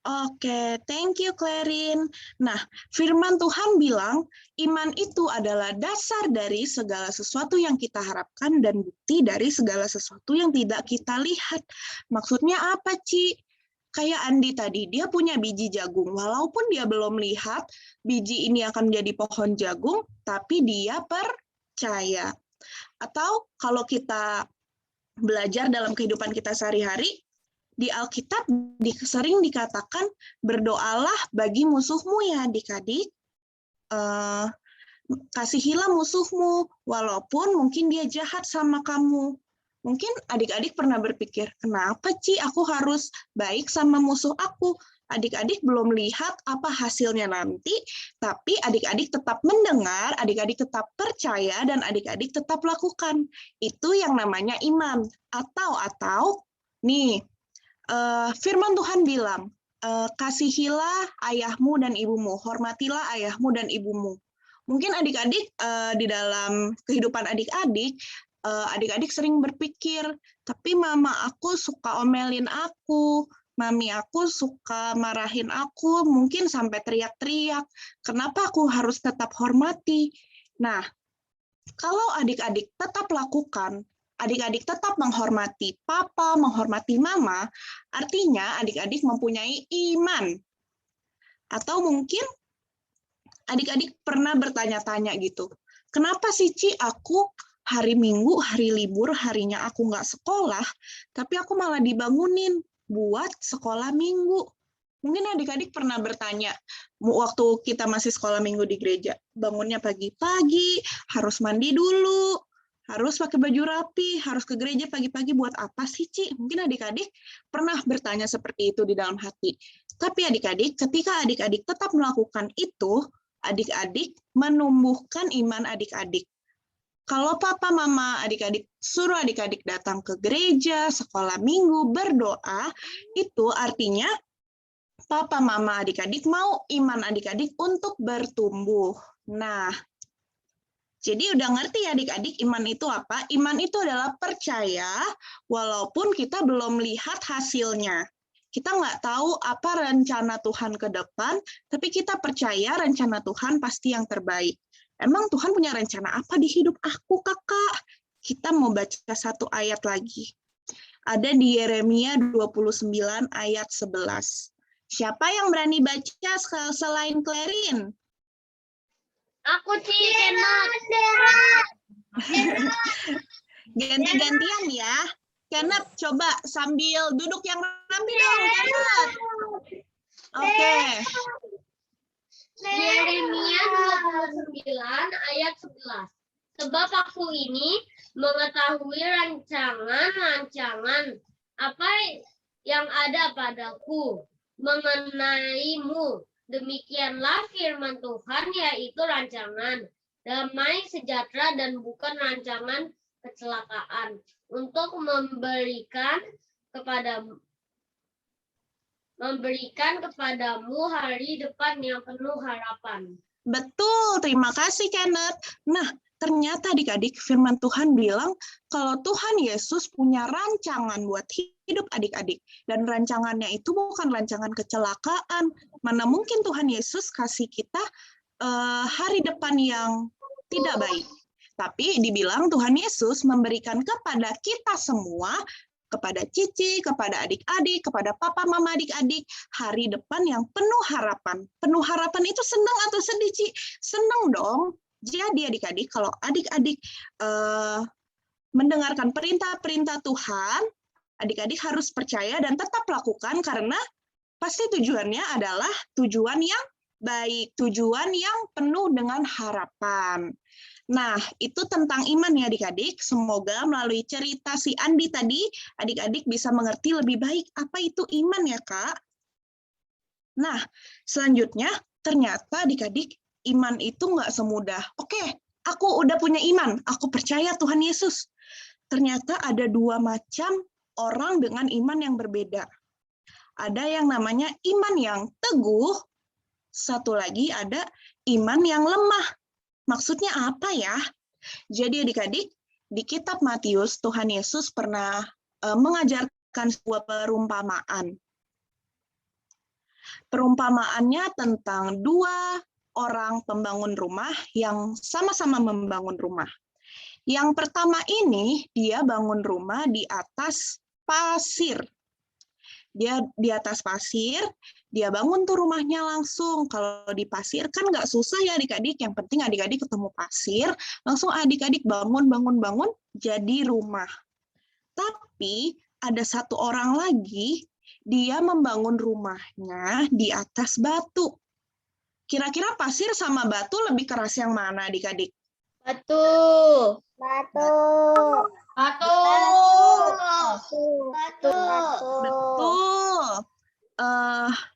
Oke, thank you Clarin. Nah, firman Tuhan bilang, iman itu adalah dasar dari segala sesuatu yang kita harapkan dan bukti dari segala sesuatu yang tidak kita lihat. Maksudnya apa, Ci? Kayak Andi tadi, dia punya biji jagung. Walaupun dia belum lihat biji ini akan menjadi pohon jagung, tapi dia percaya. Atau kalau kita belajar dalam kehidupan kita sehari-hari, di Alkitab sering dikatakan, berdoalah bagi musuhmu ya adik-adik. Kasihilah musuhmu, walaupun mungkin dia jahat sama kamu. Mungkin adik-adik pernah berpikir, kenapa Ci aku harus baik sama musuh aku? Adik-adik belum lihat apa hasilnya nanti, tapi adik-adik tetap mendengar, adik-adik tetap percaya, dan adik-adik tetap lakukan. Itu yang namanya iman. Atau nih, firman Tuhan bilang, kasihilah ayahmu dan ibumu, hormatilah ayahmu dan ibumu. Mungkin adik-adik di dalam kehidupan adik-adik, adik-adik sering berpikir, tapi mama aku suka omelin aku, mami aku suka marahin aku, mungkin sampai teriak-teriak. Kenapa aku harus tetap hormati? Nah, kalau adik-adik tetap lakukan, adik-adik tetap menghormati papa, menghormati mama, artinya adik-adik mempunyai iman. Atau mungkin adik-adik pernah bertanya-tanya gitu, kenapa sih Ci aku hari Minggu, hari libur, harinya aku nggak sekolah, tapi aku malah dibangunin buat sekolah Minggu. Mungkin adik-adik pernah bertanya, waktu kita masih sekolah Minggu di gereja, bangunnya pagi-pagi, harus mandi dulu, harus pakai baju rapi, harus ke gereja pagi-pagi buat apa sih, Ci? Mungkin adik-adik pernah bertanya seperti itu di dalam hati. Tapi adik-adik, ketika adik-adik tetap melakukan itu, adik-adik menumbuhkan iman adik-adik. Kalau papa, mama, adik-adik suruh adik-adik datang ke gereja, sekolah minggu, berdoa, itu artinya Papa, mama adik-adik mau iman adik-adik untuk bertumbuh. Nah, jadi udah ngerti ya adik-adik iman itu apa? Iman itu adalah percaya walaupun kita belum lihat hasilnya. Kita nggak tahu apa rencana Tuhan ke depan, tapi kita percaya rencana Tuhan pasti yang terbaik. Emang Tuhan punya rencana apa di hidup aku, Kakak? Kita mau baca satu ayat lagi. Ada di Yeremia 29 ayat 11. Siapa yang berani baca selain Clarin? Aku Kenneth. Ganti-gantian ya. Kenneth, coba sambil duduk yang rapi dong, Kenneth. Oke. Yeremia 29 ayat 11. Sebab aku ini mengetahui rancangan-rancangan apa yang ada padaku mengenaimu. Demikianlah firman Tuhan, yaitu rancangan damai sejahtera dan bukan rancangan kecelakaan, untuk memberikan kepadamu hari depan yang penuh harapan. Betul, terima kasih Kenneth. Nah, ternyata adik-adik firman Tuhan bilang kalau Tuhan Yesus punya rancangan buat hidup adik-adik. Dan rancangannya itu bukan rancangan kecelakaan. Mana mungkin Tuhan Yesus kasih kita hari depan yang tidak baik. Tapi dibilang Tuhan Yesus memberikan kepada kita semua, kepada Cici, kepada adik-adik, kepada papa, mama, adik-adik, hari depan yang penuh harapan. Penuh harapan itu senang atau sedih, Ci? Senang dong. Jadi adik-adik, kalau adik-adik mendengarkan perintah-perintah Tuhan, adik-adik harus percaya dan tetap lakukan karena pasti tujuannya adalah tujuan yang baik, tujuan yang penuh dengan harapan. Nah, itu tentang iman ya adik-adik. Semoga melalui cerita si Andi tadi, adik-adik bisa mengerti lebih baik apa itu iman ya, Kak. Nah, selanjutnya ternyata adik-adik iman itu nggak semudah. Oke, aku udah punya iman, aku percaya Tuhan Yesus. Ternyata ada dua macam orang dengan iman yang berbeda. Ada yang namanya iman yang teguh, satu lagi ada iman yang lemah. Maksudnya apa ya? Jadi adik-adik, di kitab Matius, Tuhan Yesus pernah mengajarkan sebuah perumpamaan. Perumpamaannya tentang dua orang pembangun rumah yang sama-sama membangun rumah. Yang pertama ini, dia bangun rumah di atas pasir. Dia di atas pasir, dia bangun tuh rumahnya langsung. Kalau di pasir kan nggak susah ya adik-adik, yang penting adik-adik ketemu pasir, langsung adik-adik bangun, jadi rumah. Tapi ada satu orang lagi, dia membangun rumahnya di atas batu. Kira-kira pasir sama batu lebih keras yang mana adik-adik? Batu. Betul.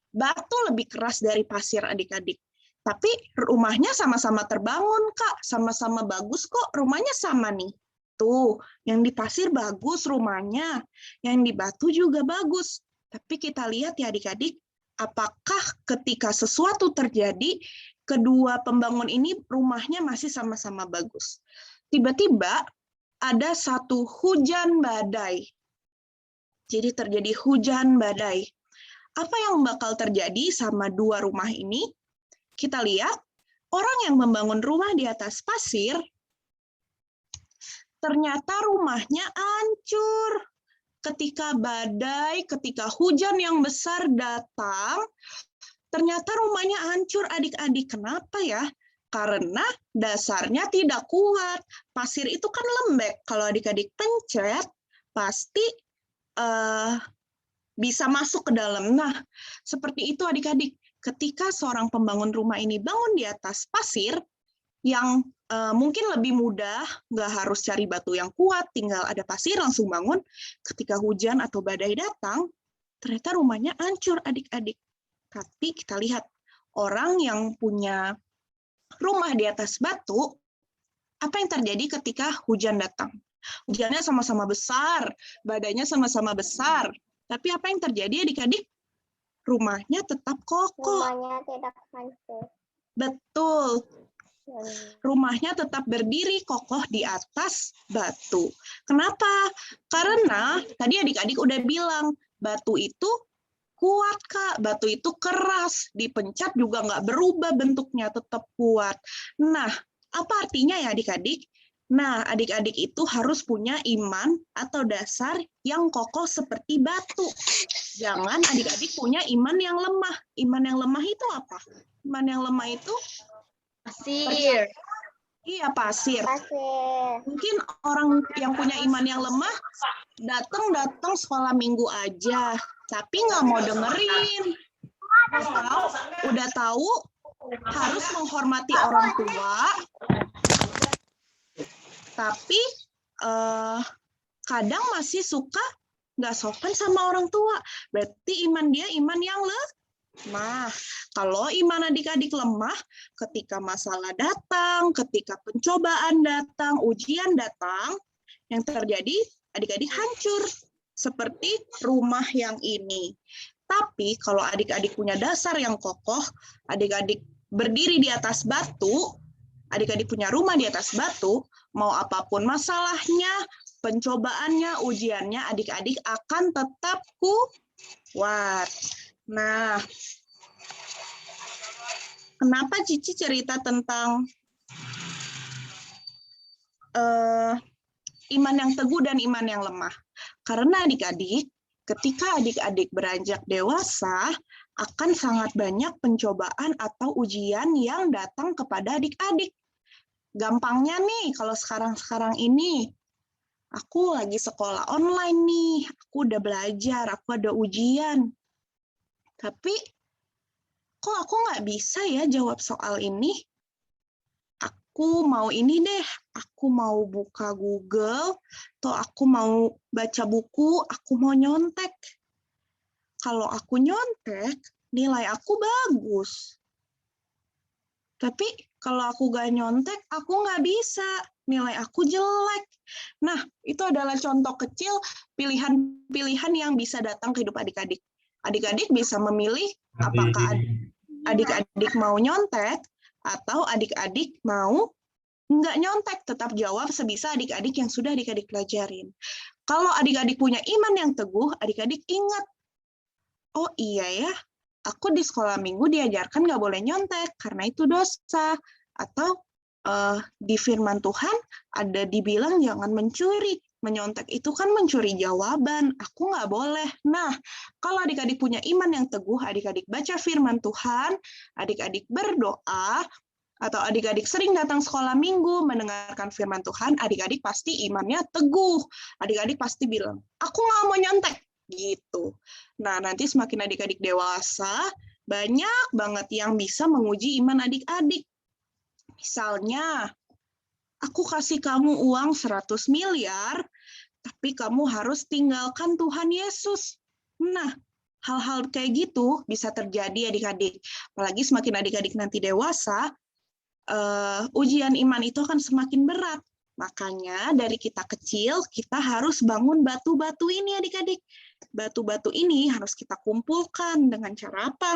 Batu lebih keras dari pasir adik-adik. Tapi rumahnya sama-sama terbangun, Kak. Sama-sama bagus kok. Rumahnya sama nih. Tuh, yang di pasir bagus rumahnya. Yang di batu juga bagus. Tapi kita lihat ya adik-adik, apakah ketika sesuatu terjadi, kedua pembangun ini rumahnya masih sama-sama bagus. Tiba-tiba ada satu hujan badai. Jadi terjadi hujan badai. Apa yang bakal terjadi sama dua rumah ini? Kita lihat, orang yang membangun rumah di atas pasir, ternyata rumahnya hancur. Ketika badai, ketika hujan yang besar datang, ternyata rumahnya hancur adik-adik. Kenapa ya? Karena dasarnya tidak kuat. Pasir itu kan lembek. Kalau adik-adik pencet, pasti bisa masuk ke dalam. Nah, seperti itu adik-adik. Ketika seorang pembangun rumah ini bangun di atas pasir, yang mungkin lebih mudah, nggak harus cari batu yang kuat, tinggal ada pasir langsung bangun. Ketika hujan atau badai datang, ternyata rumahnya hancur adik-adik. Tapi kita lihat, orang yang punya rumah di atas batu, apa yang terjadi ketika hujan datang? Hujannya sama-sama besar, badainya sama-sama besar. Tapi apa yang terjadi adik-adik? rumahnya tetap kokoh. Rumahnya tidak hancur. Betul. Rumahnya tetap berdiri kokoh di atas batu. Kenapa? Karena tadi adik-adik udah bilang, batu itu kuat, Kak. Batu itu keras. Dipencet juga nggak berubah bentuknya, tetap kuat. Nah, apa artinya ya adik-adik? Nah, adik-adik itu harus punya iman atau dasar yang kokoh seperti batu. Jangan adik-adik punya iman yang lemah. Iman yang lemah itu apa? Iman yang lemah itu Pasir. iya, pasir. Pasir. Mungkin orang yang punya iman yang lemah datang sekolah minggu aja, tapi nggak mau dengerin. Atau udah tahu harus menghormati orang tua, tapi kadang masih suka nggak sopan sama orang tua. Berarti iman dia iman yang lemah. Kalau iman adik-adik lemah, ketika masalah datang, ketika pencobaan datang, ujian datang, yang terjadi adik-adik hancur. Seperti rumah yang ini. Tapi kalau adik-adik punya dasar yang kokoh, adik-adik berdiri di atas batu, adik-adik punya rumah di atas batu, mau apapun masalahnya, pencobaannya, ujiannya, adik-adik akan tetap kuat. Nah, kenapa Cici cerita tentang iman yang teguh dan iman yang lemah? Karena adik-adik, ketika adik-adik beranjak dewasa, akan sangat banyak pencobaan atau ujian yang datang kepada adik-adik. Gampangnya nih, kalau sekarang ini, aku lagi sekolah online nih, aku udah belajar, aku ada ujian. Tapi, kok aku nggak bisa ya jawab soal ini? Aku mau ini deh, aku mau buka Google, atau aku mau baca buku, aku mau nyontek. Kalau aku nyontek, nilai aku bagus. Tapi kalau aku nggak nyontek, aku nggak bisa. Nilai aku jelek. Nah, itu adalah contoh kecil pilihan-pilihan yang bisa datang ke hidup adik-adik. Adik-adik bisa memilih apakah adik-adik mau nyontek atau adik-adik mau nggak nyontek, tetap jawab sebisa adik-adik yang sudah adik-adik pelajarin. Kalau adik-adik punya iman yang teguh, adik-adik ingat, oh iya ya, aku di sekolah minggu diajarkan nggak boleh nyontek, karena itu dosa. Atau di firman Tuhan ada dibilang jangan mencuri. Menyontek itu kan mencuri jawaban, aku nggak boleh. Nah, kalau adik-adik punya iman yang teguh, adik-adik baca firman Tuhan, adik-adik berdoa, atau adik-adik sering datang sekolah minggu, mendengarkan firman Tuhan, adik-adik pasti imannya teguh. Adik-adik pasti bilang, aku nggak mau nyontek. Gitu. Nah, nanti semakin adik-adik dewasa, banyak banget yang bisa menguji iman adik-adik. Misalnya, aku kasih kamu uang 100 miliar, tapi kamu harus tinggalkan Tuhan Yesus. Nah, hal-hal kayak gitu bisa terjadi adik-adik. Apalagi semakin adik-adik nanti dewasa, ujian iman itu akan semakin berat. Makanya dari kita kecil, kita harus bangun batu-batu ini adik-adik. Batu-batu ini harus kita kumpulkan dengan cara apa?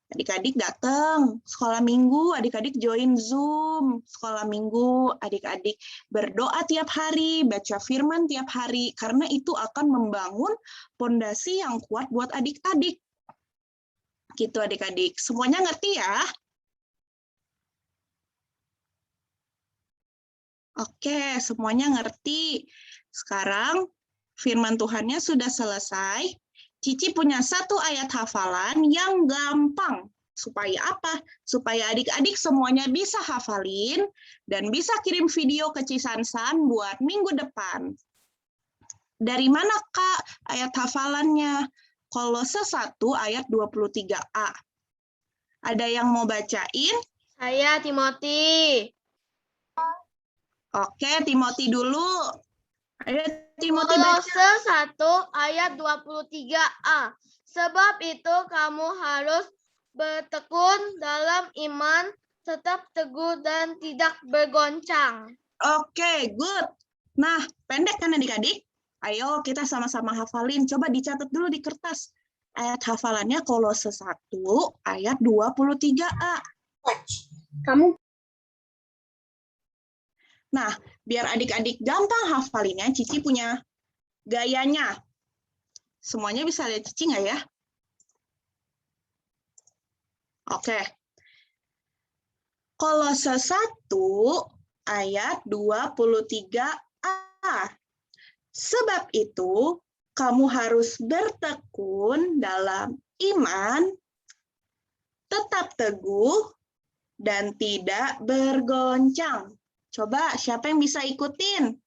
Adik-adik datang sekolah minggu, adik-adik join Zoom sekolah minggu, adik-adik berdoa tiap hari, baca firman tiap hari, karena itu akan membangun fondasi yang kuat buat adik-adik. Gitu adik-adik. Semuanya ngerti ya? Oke, semuanya ngerti. Sekarang firman Tuhannya sudah selesai. Cici punya satu ayat hafalan yang gampang. Supaya apa? Supaya adik-adik semuanya bisa hafalin dan bisa kirim video ke Cisansan buat minggu depan. Dari mana, Kak, ayat hafalannya? Kolose 1 ayat 23a. Ada yang mau bacain? Saya Timothy. Oke, Timothy dulu. Ayo, Timothy baca. Kolose 1 ayat 23a. Sebab itu kamu harus bertekun dalam iman, tetap teguh dan tidak bergoncang. Oke, good. Nah, pendek kan adik-adik? Ayo kita sama-sama hafalin. Coba dicatat dulu di kertas. Ayat hafalannya Kolose 1 ayat 23a. Kamu Nah, biar adik-adik gampang hafalinnya, Cici punya gayanya. Semuanya bisa lihat Cici nggak ya? Oke. Kolose 1 ayat 23a. Sebab itu, kamu harus bertekun dalam iman, tetap teguh, dan tidak bergoncang. Coba, siapa yang bisa ikutin?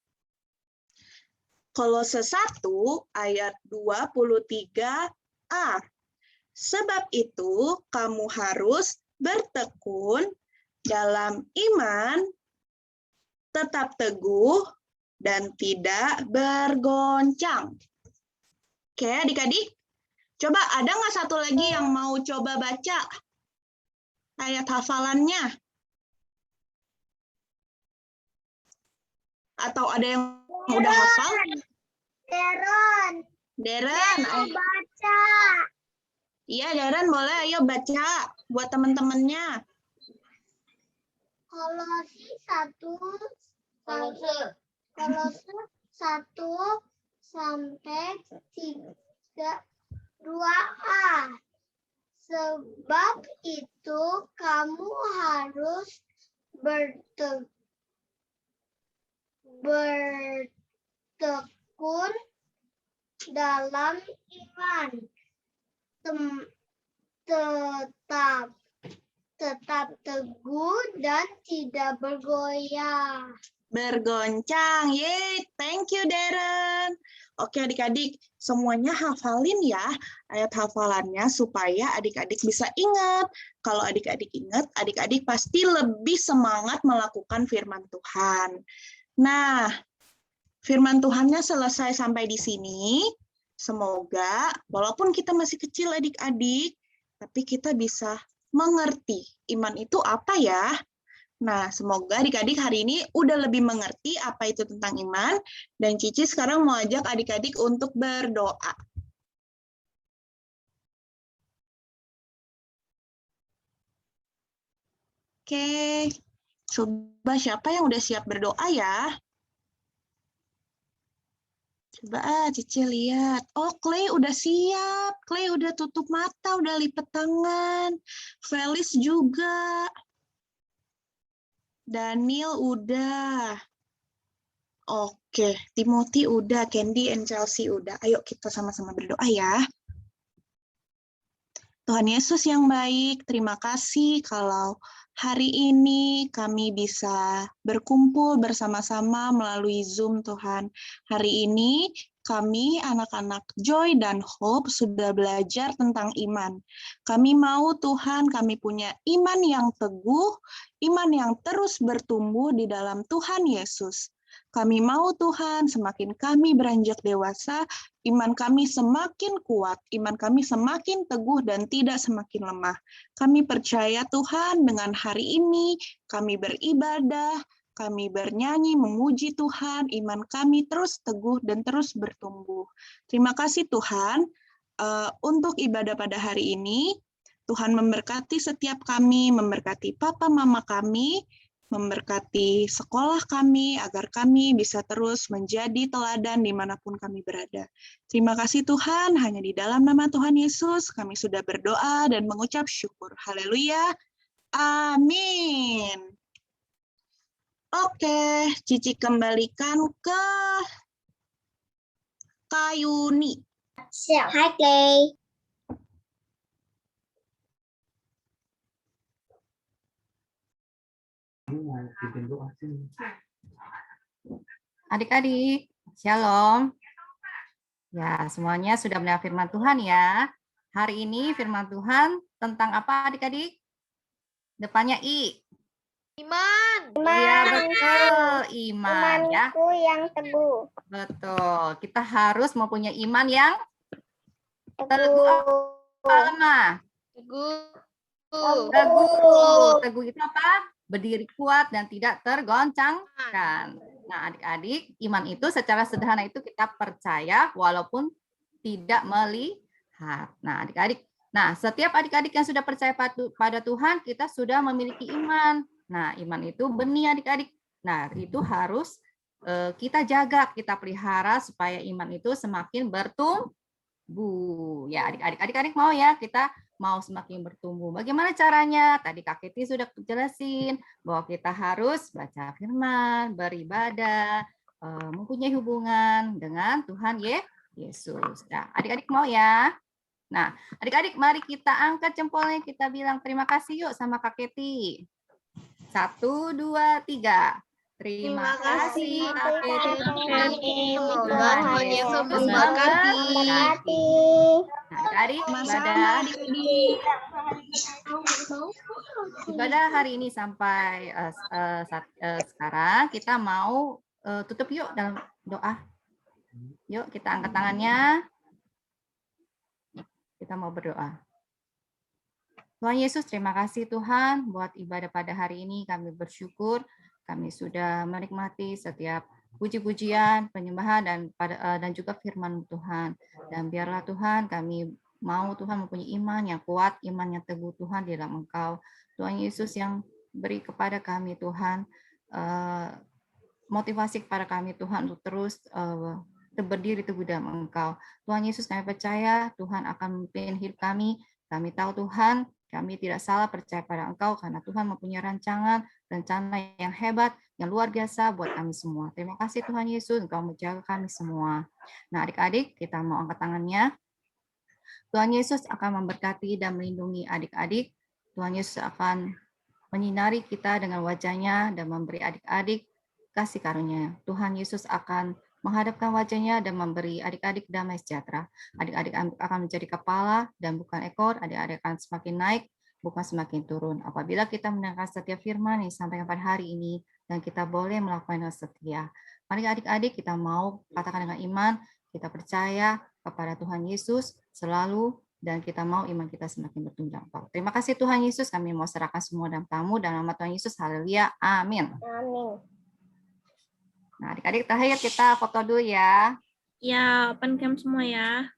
Kolose 1 ayat 23a. Sebab itu, kamu harus bertekun dalam iman, tetap teguh, dan tidak bergoncang. Oke, adik-adik. Coba ada nggak satu lagi yang mau coba baca ayat hafalannya? Atau ada yang udah hafal? Deren, baca. iya Deren boleh, ayo baca buat teman-temannya. Kolose 1 sampai 2a. Sebab itu kamu harus bertekun dalam iman, tetap teguh dan tidak bergoyah. Bergoncang, yeay, thank you Deren. Oke adik-adik, semuanya hafalin ya ayat hafalannya supaya adik-adik bisa ingat. Kalau adik-adik ingat, adik-adik pasti lebih semangat melakukan firman Tuhan. Nah, firman Tuhannya selesai sampai di sini. Semoga walaupun kita masih kecil adik-adik, tapi kita bisa mengerti iman itu apa ya. Nah, semoga adik-adik hari ini udah lebih mengerti apa itu tentang iman, dan Cici sekarang mau ajak adik-adik untuk berdoa. Oke, coba siapa yang udah siap berdoa ya? Coba Cici lihat. Oh, Clay udah siap. Clay udah tutup mata, udah lipat tangan. Felis juga. Daniel udah. Oke, Timothy udah, Candy and Chelsea udah. Ayo kita sama-sama berdoa ya. Tuhan Yesus yang baik, terima kasih kalau hari ini kami bisa berkumpul bersama-sama melalui Zoom Tuhan. Hari ini kami anak-anak Joy dan Hope sudah belajar tentang iman. Kami mau Tuhan, kami punya iman yang teguh, iman yang terus bertumbuh di dalam Tuhan Yesus. Kami mau Tuhan, semakin kami beranjak dewasa, iman kami semakin kuat, iman kami semakin teguh dan tidak semakin lemah. Kami percaya Tuhan dengan hari ini kami beribadah, kami bernyanyi, memuji Tuhan, iman kami terus teguh dan terus bertumbuh. Terima kasih Tuhan untuk ibadah pada hari ini. Tuhan memberkati setiap kami, memberkati papa mama kami, memberkati sekolah kami, agar kami bisa terus menjadi teladan dimanapun kami berada. Terima kasih Tuhan, hanya di dalam nama Tuhan Yesus kami sudah berdoa dan mengucap syukur. Haleluya. Amin. Oke, Cici kembalikan ke Kayuni. Hai Clay. Adik-adik, shalom. Ya, semuanya sudah mendengar firman Tuhan ya. Hari ini firman Tuhan tentang apa adik-adik? Depannya I. Iman. Iya, betul. Iman ya. Imanku yang teguh. Betul. Kita harus mempunyai iman yang teguh. Teguh. Apa lemah? Teguh. Teguh. Teguh itu apa? Berdiri kuat dan tidak tergoncangkan. Nah, adik-adik, iman itu secara sederhana itu kita percaya walaupun tidak melihat. jahat. Nah, adik-adik, setiap adik-adik yang sudah percaya pada Tuhan, kita sudah memiliki iman. Nah, iman itu benih adik-adik. Nah, itu harus kita jaga, kita pelihara supaya iman itu semakin bertumbuh. Ya, adik-adik mau ya, kita mau semakin bertumbuh. Bagaimana caranya? Tadi Kak Keti sudah jelasin bahwa kita harus baca firman, beribadah, mempunyai hubungan dengan Tuhan Yesus. Nah, adik-adik mau ya? Nah, adik-adik mari kita angkat jempolnya, kita bilang terima kasih yuk sama Kak Keti. 1, 2, 3. Terima kasih Kak Keti. Tuhan Yesus memberkati. Nah, adik-adik, ibadah hari ini sampai sekarang kita mau tutup yuk dalam doa. Yuk kita angkat tangannya. Kita mau berdoa. Tuhan Yesus, terima kasih Tuhan buat ibadah pada hari ini. Kami bersyukur kami sudah menikmati setiap puji-pujian, penyembahan dan juga firman Tuhan. Dan biarlah Tuhan kami mau Tuhan mempunyai iman yang kuat, iman yang teguh Tuhan di dalam Engkau. Tuhan Yesus yang beri kepada kami Tuhan motivasi kepada kami Tuhan untuk terus berdiri teguh dalam Engkau. Tuhan Yesus, kami percaya Tuhan akan memimpin hidup kami. Kami tahu Tuhan, kami tidak salah percaya pada Engkau karena Tuhan mempunyai rencana yang hebat, yang luar biasa buat kami semua. Terima kasih Tuhan Yesus, Engkau menjaga kami semua. Nah, adik-adik, kita mau angkat tangannya. Tuhan Yesus akan memberkati dan melindungi adik-adik. Tuhan Yesus akan menyinari kita dengan wajahnya dan memberi adik-adik kasih karunia. Tuhan Yesus akan menghadapkan wajahnya dan memberi adik-adik damai sejahtera. Adik-adik akan menjadi kepala dan bukan ekor. Adik-adik akan semakin naik, bukan semakin turun. Apabila kita mendengar setiap firman yang disampaikan pada hari ini, dan kita boleh melakukan dengan setia. Mari adik-adik kita mau katakan dengan iman, kita percaya kepada Tuhan Yesus selalu, dan kita mau iman kita semakin bertumbuh. Terima kasih Tuhan Yesus, kami mau serahkan semua dalam tamu, dalam nama Tuhan Yesus, haleluya, amin. Amin. Nah, adik-adik terakhir kita foto dulu ya. Ya, open cam semua ya.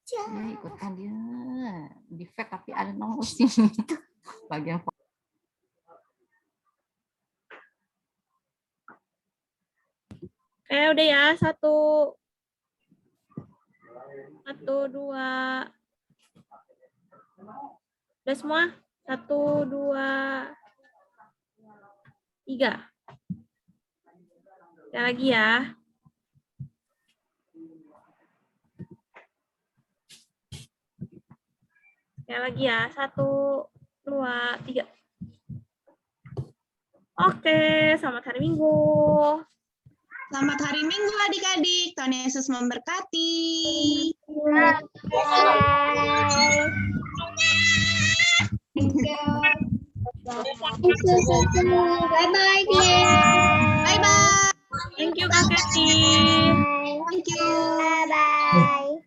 Ya, ikutan dia. Di fake tapi ada nomor sini. Bagian foto. Udah ya, 1, 2. Udah semua? 1, 2, 3. Sekali lagi ya. Sekali lagi ya. 1, 2, 3. Oke, selamat hari Minggu. Selamat hari Minggu adik-adik. Tuhan Yesus memberkati. Bye-bye, Bye-bye. Thank you, Kak Keti. Thank you. Bye-bye.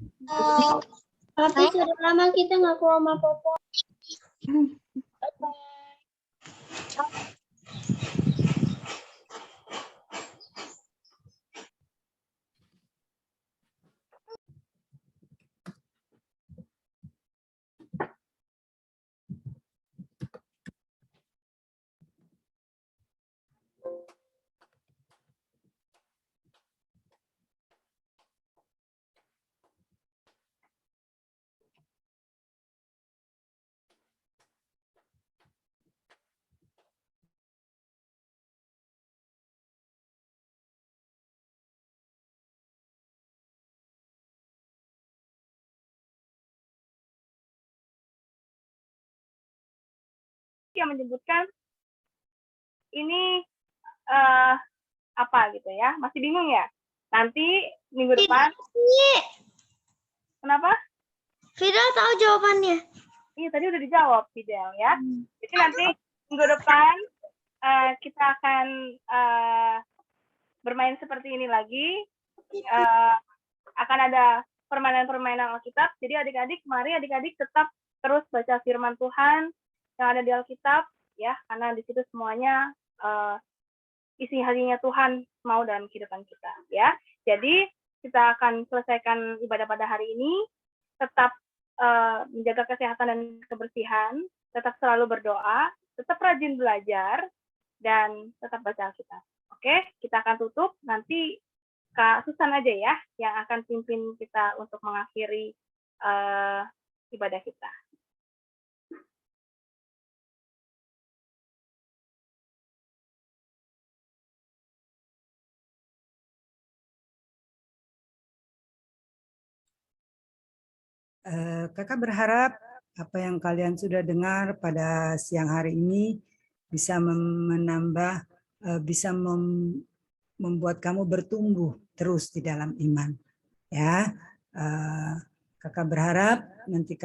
Tapi sudah lama kita nggak ke rumah Popo. Yang menyebutkan ini apa gitu ya, masih bingung ya, nanti minggu depan. Kenapa? Fidel tahu jawabannya. Iya, tadi udah dijawab Fidel ya. Jadi nanti minggu depan kita akan bermain seperti ini lagi. Akan ada permainan-permainan Alkitab. Jadi adik-adik, mari adik-adik tetap terus baca firman Tuhan yang ada di Alkitab ya, karena di situ semuanya isi hatinya Tuhan mau dalam kehidupan kita ya. Jadi kita akan selesaikan ibadah pada hari ini, tetap menjaga kesehatan dan kebersihan, tetap selalu berdoa, tetap rajin belajar, dan tetap baca Alkitab. Oke, kita akan tutup. Nanti Kak Susan aja ya yang akan pimpin kita untuk mengakhiri ibadah kita. Kakak berharap apa yang kalian sudah dengar pada siang hari ini bisa menambah, bisa membuat kamu bertumbuh terus di dalam iman. Ya, kakak berharap nanti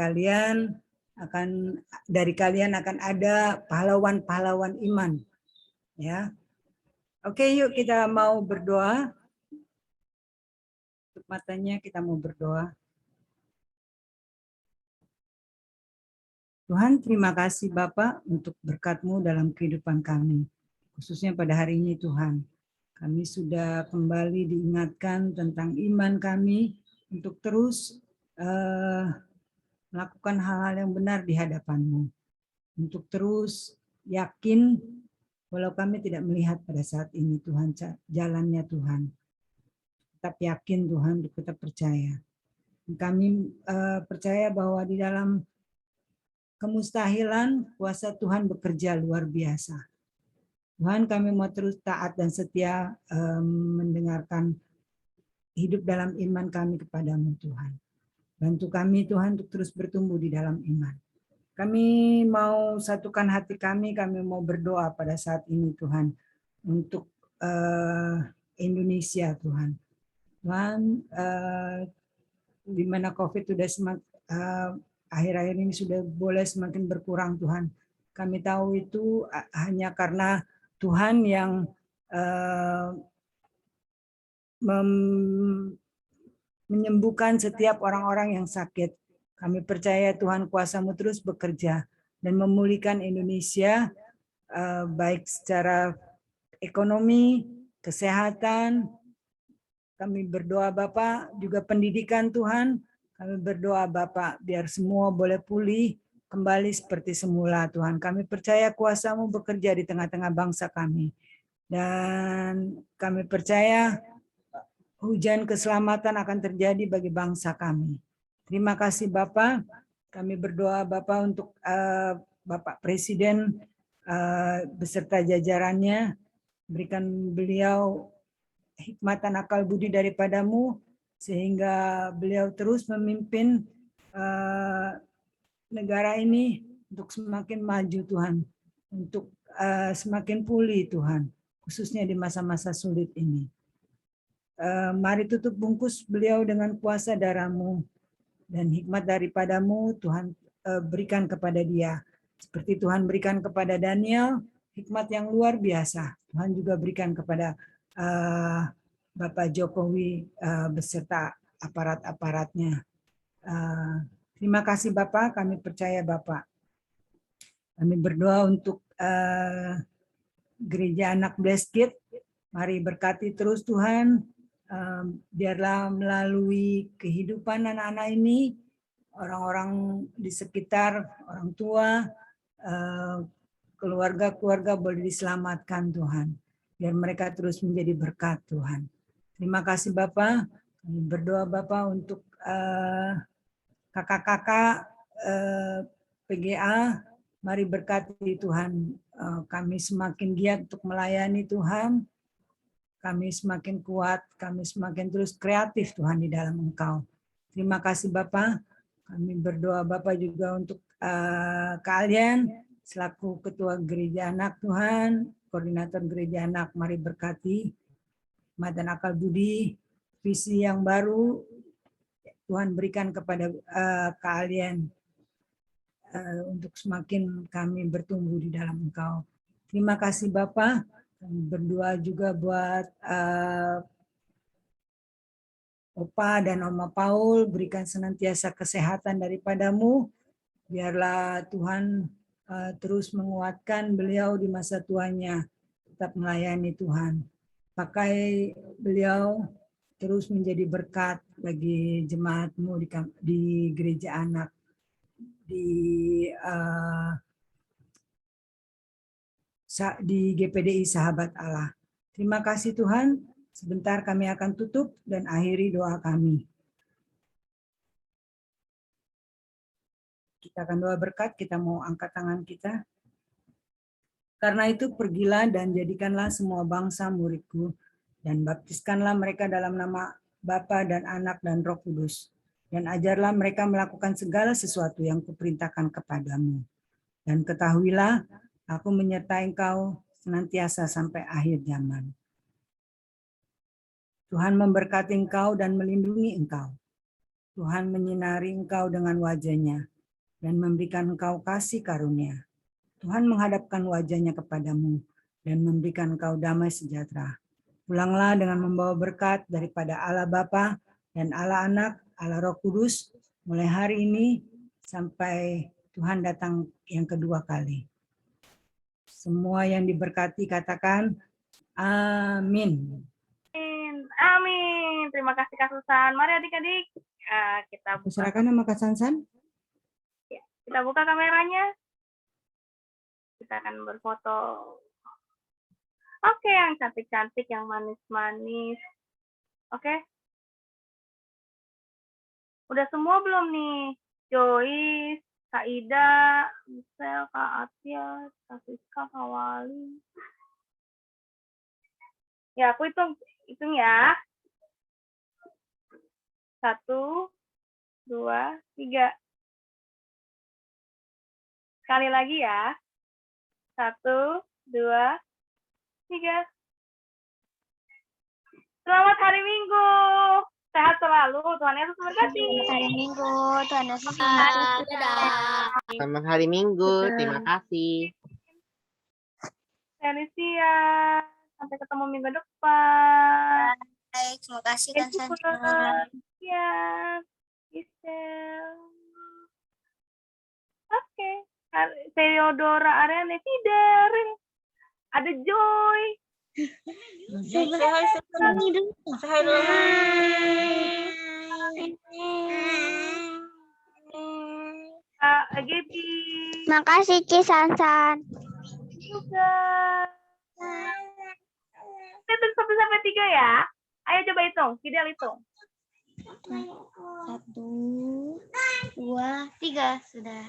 dari kalian akan ada pahlawan-pahlawan iman. Ya, oke, yuk kita mau berdoa. Tutup matanya, kita mau berdoa. Tuhan, terima kasih Bapak untuk berkat-Mu dalam kehidupan kami. Khususnya pada hari ini Tuhan. Kami sudah kembali diingatkan tentang iman kami untuk terus melakukan hal-hal yang benar di hadapan-Mu. Untuk terus yakin walau kami tidak melihat pada saat ini Tuhan jalannya Tuhan. Tetap yakin Tuhan, tetap percaya. Kami percaya bahwa di dalam kemustahilan, kuasa Tuhan bekerja luar biasa. Tuhan, kami mau terus taat dan setia mendengarkan hidup dalam iman kami kepadamu Tuhan. Bantu kami Tuhan untuk terus bertumbuh di dalam iman. Kami mau satukan hati kami mau berdoa pada saat ini Tuhan untuk Indonesia Tuhan. Tuhan, di mana COVID sudah akhir-akhir ini sudah boleh semakin berkurang Tuhan. Kami tahu itu hanya karena Tuhan yang menyembuhkan setiap orang-orang yang sakit. Kami percaya Tuhan kuasa-Mu terus bekerja dan memulihkan Indonesia baik secara ekonomi, kesehatan. Kami berdoa Bapak, juga pendidikan Tuhan. Kami berdoa Bapak, biar semua boleh pulih kembali seperti semula Tuhan. Kami percaya kuasa-Mu bekerja di tengah-tengah bangsa kami. Dan kami percaya hujan keselamatan akan terjadi bagi bangsa kami. Terima kasih Bapak. Kami berdoa Bapak untuk Bapak Presiden beserta jajarannya. Berikan beliau hikmat dan akal budi daripadamu, sehingga beliau terus memimpin negara ini untuk semakin maju Tuhan, untuk semakin pulih Tuhan, khususnya di masa-masa sulit ini. Mari tutup bungkus beliau dengan kuasa darah-Mu dan hikmat daripadamu Tuhan berikan kepada dia. Seperti Tuhan berikan kepada Daniel hikmat yang luar biasa, Tuhan juga berikan kepada Bapak Jokowi beserta aparat-aparatnya. Terima kasih Bapak, kami percaya Bapak. Kami berdoa untuk Gereja Anak Blessed Kid. Mari berkati terus Tuhan, biarlah melalui kehidupan anak-anak ini, orang-orang di sekitar, orang tua, keluarga-keluarga boleh diselamatkan Tuhan. Biar mereka terus menjadi berkat Tuhan. Terima kasih Bapak. Kami berdoa Bapak untuk kakak-kakak PGA. Mari berkati Tuhan. Kami semakin giat untuk melayani Tuhan. Kami semakin kuat. Kami semakin terus kreatif Tuhan di dalam Engkau. Terima kasih Bapak. Kami berdoa Bapak juga untuk kalian selaku Ketua Gereja Anak Tuhan, Koordinator Gereja Anak, mari berkati hikmat dan akal budi, visi yang baru Tuhan berikan kepada kalian untuk semakin kami bertumbuh di dalam Engkau. Terima kasih Bapak. Kami berdoa juga buat Opa dan Oma Paul, berikan senantiasa kesehatan daripadamu. Biarlah Tuhan terus menguatkan beliau di masa tuanya, tetap melayani Tuhan. Pakai beliau terus menjadi berkat bagi jemaatmu di gereja anak, di GPDI Sahabat Allah. Terima kasih Tuhan. Sebentar kami akan tutup dan akhiri doa kami. Kita akan doa berkat, kita mau angkat tangan kita. Karena itu pergilah dan jadikanlah semua bangsa muridku, dan baptiskanlah mereka dalam nama Bapa dan Anak dan Roh Kudus. Dan ajarlah mereka melakukan segala sesuatu yang kuperintahkan kepadamu. Dan ketahuilah, aku menyertai engkau senantiasa sampai akhir zaman. Tuhan memberkati engkau dan melindungi engkau. Tuhan menyinari engkau dengan wajah-Nya dan memberikan engkau kasih karunia. Tuhan menghadapkan wajah-Nya kepadamu dan memberikan engkau damai sejahtera. Pulanglah dengan membawa berkat daripada Allah Bapa dan Allah Anak, Allah Roh Kudus, mulai hari ini sampai Tuhan datang yang kedua kali. Semua yang diberkati katakan amin. Amin. Terima kasih Kak Susan. Mari adik-adik kita buka. Serahkan sama Kak Sansan. Ya, kita buka kameranya. Kita akan berfoto. Oke, yang cantik-cantik, yang manis-manis. Oke. Udah semua belum nih? Joyce, Kak Ida, Michelle, Kak Atia, Kak Siska, Kak Wali. Ya, aku hitung ya. 1, 2, 3. Sekali lagi ya. 1, 2, 3. Selamat hari Minggu. Sehat selalu. Tuhan Yesus memberkati. Selamat hari Minggu. Tuhan Yesus memberkati. Dadah. Selamat hari Minggu. Terima kasih. Felicia. Sampai ketemu minggu depan. Baik, terima kasih Kak Sansan. Ya, Giselle. Oke. Theodora Ariane tidak. Ada Joy. Gaby. Makasih Ci Sansan. Juga. Hitung sampai 3 ya. Ayo coba hitung. Fidel hitung. 1, 2, 3 sudah.